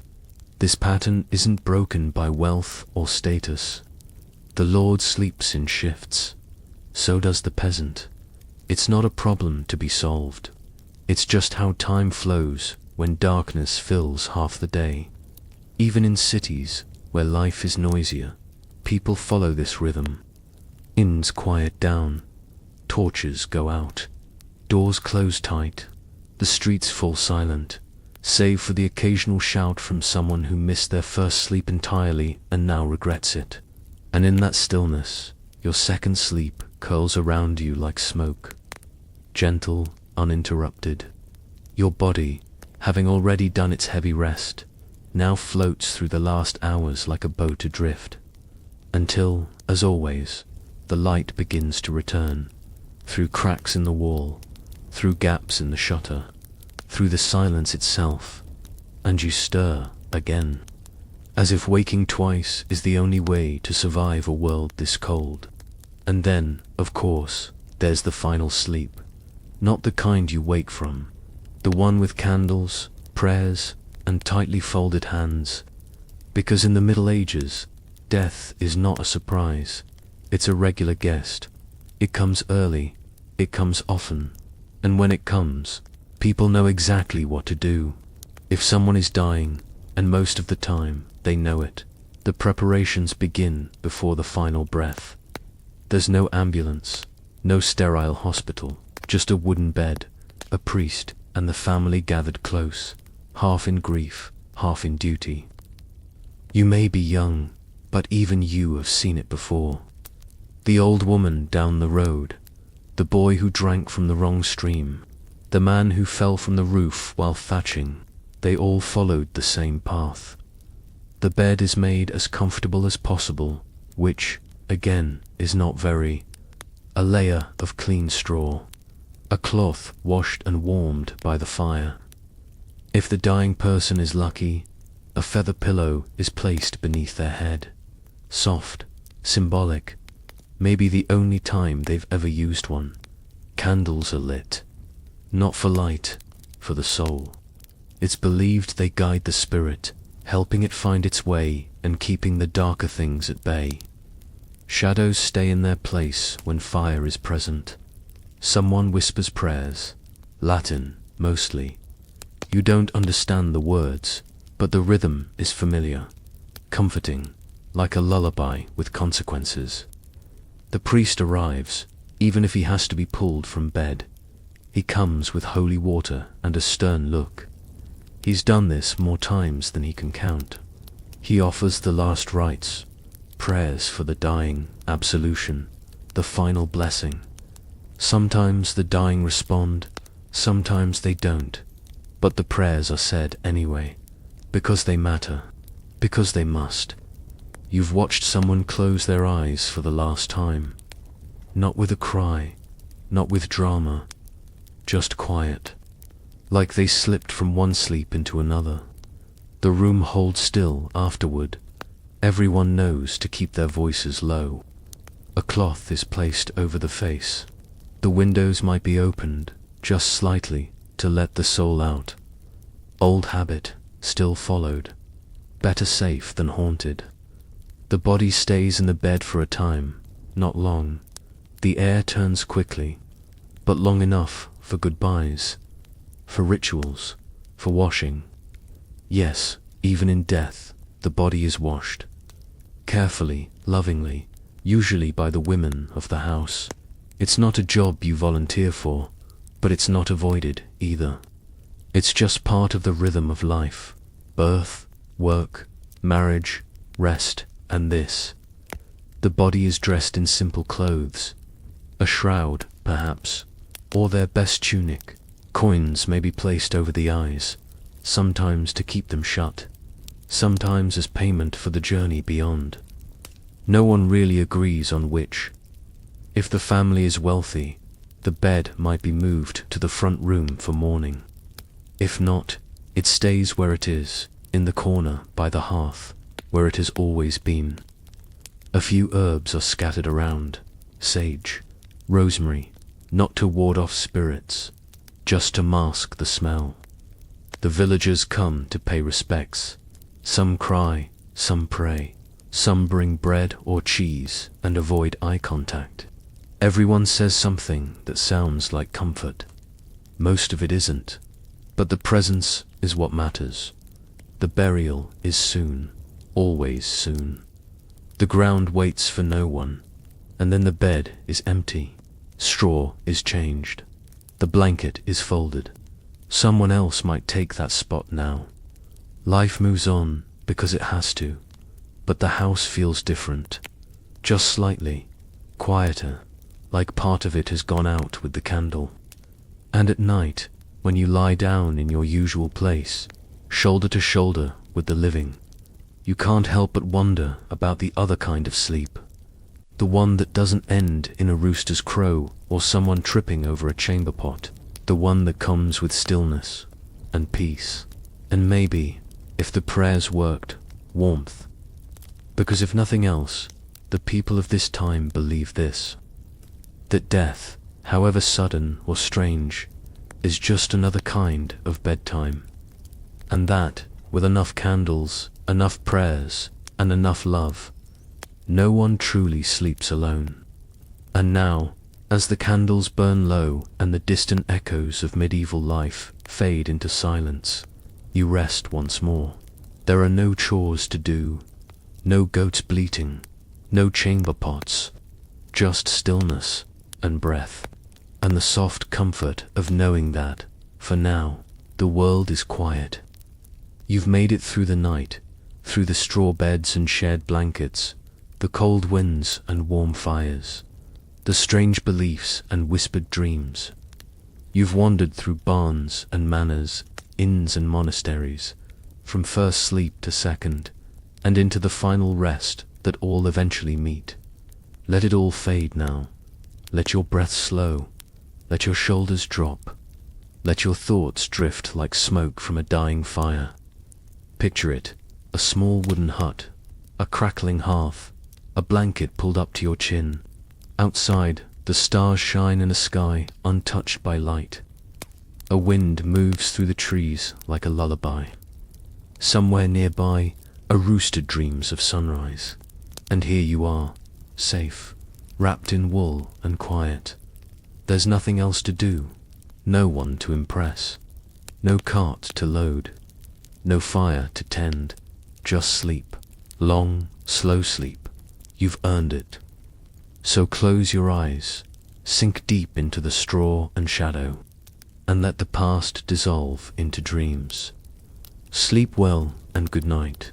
This pattern isn't broken by wealth or status. The Lord sleeps in shifts. So does the peasant. It's not a problem to be solved. It's just how time flows when darkness fills half the day. Even in cities, where life is noisier, people follow this rhythm. Inns quiet down, torches go out, doors close tight, the streets fall silent, save for the occasional shout from someone who missed their first sleep entirely and now regrets it. And in that stillness, your second sleep curls around you like smoke, gentle, uninterrupted. Your body, having already done its heavy rest, now floats through the last hours like a boat adrift, until, as always, the light begins to return, through cracks in the wall, through gaps in the shutter, through the silence itself, and you stir again, as if waking twice is the only way to survive a world this cold. And then, of course, there's the final sleep, not the kind you wake from, the one with candles, prayers, and tightly folded hands, because in the Middle Ages, death is not a surprise, it's a regular guest. It comes early, it comes often, and when it comes, people know exactly what to do. If someone is dying, and most of the time they know it, the preparations begin before the final breath. There's no ambulance, no sterile hospital, just a wooden bed, a priest, and the family gathered close, half in grief, half in duty. You may be young, but even you have seen it before. The old woman down the road, the boy who drank from the wrong stream, the man who fell from the roof while thatching, they all followed the same path. The bed is made as comfortable as possible, which, again, is not very. A layer of clean straw, a cloth washed and warmed by the fire. If the dying person is lucky, a feather pillow is placed beneath their head. Soft, symbolic, maybe the only time they've ever used one. Candles are lit, not for light, for the soul. It's believed they guide the spirit, helping it find its way and keeping the darker things at bay. Shadows stay in their place when fire is present. Someone whispers prayers, Latin, mostly. You don't understand the words, but the rhythm is familiar, comforting, like a lullaby with consequences. The priest arrives, even if he has to be pulled from bed. He comes with holy water and a stern look. He's done this more times than he can count. He offers the last rites, prayers for the dying, absolution, the final blessing. Sometimes the dying respond, sometimes they don't, but the prayers are said anyway, because they matter, because they must. You've watched someone close their eyes for the last time, not with a cry, not with drama, just quiet, like they slipped from one sleep into another. The room holds still afterward. Everyone knows to keep their voices low. A cloth is placed over the face. The windows might be opened, just slightly, to let the soul out. Old habit, still followed. Better safe than haunted. The body stays in the bed for a time, not long. The air turns quickly, but long enough for goodbyes, for rituals, for washing. Yes, even in death, the body is washed. Carefully, lovingly, usually by the women of the house. It's not a job you volunteer for, but it's not avoided either. It's just part of the rhythm of life. Birth, work, marriage, rest, and this. The body is dressed in simple clothes. A shroud, perhaps, or their best tunic. Coins may be placed over the eyes, sometimes to keep them shut, sometimes as payment for the journey beyond. No one really agrees on which. If the family is wealthy, the bed might be moved to the front room for mourning. If not, it stays where it is, in the corner by the hearth, where it has always been. A few herbs are scattered around, sage, rosemary, not to ward off spirits, just to mask the smell. The villagers come to pay respects. Some cry, some pray, some bring bread or cheese and avoid eye contact. Everyone says something that sounds like comfort. Most of it isn't, but the presence is what matters. The burial is soon, always soon. The ground waits for no one, and then the bed is empty. Straw is changed. The blanket is folded. Someone else might take that spot now. Life moves on because it has to, but the house feels different, just slightly, quieter, like part of it has gone out with the candle. And at night, when you lie down in your usual place, shoulder to shoulder with the living, you can't help but wonder about the other kind of sleep. The one that doesn't end in a rooster's crow or someone tripping over a chamber pot. The one that comes with stillness and peace. And maybe, if the prayers worked, warmth. Because if nothing else, the people of this time believe this. That death, however sudden or strange, is just another kind of bedtime. And that, with enough candles, enough prayers, and enough love, no one truly sleeps alone. And now, as the candles burn low and the distant echoes of medieval life fade into silence, you rest once more. There are no chores to do, no goats bleating, no chamber pots, just stillness and breath, and the soft comfort of knowing that, for now, the world is quiet. You've made it through the night, through the straw beds and shared blankets, the cold winds and warm fires, the strange beliefs and whispered dreams. You've wandered through barns and manors, inns and monasteries, from first sleep to second, and into the final rest that all eventually meet. Let it all fade now. Let your breath slow. Let your shoulders drop. Let your thoughts drift like smoke from a dying fire. Picture it, a small wooden hut, a crackling hearth, a blanket pulled up to your chin. Outside, the stars shine in a sky untouched by light. A wind moves through the trees like a lullaby. Somewhere nearby, a rooster dreams of sunrise. And here you are, safe, wrapped in wool and quiet. There's nothing else to do, no one to impress, no cart to load, no fire to tend, just sleep, long, slow sleep. You've earned it. So close your eyes, sink deep into the straw and shadow, and let the past dissolve into dreams. Sleep well and good night.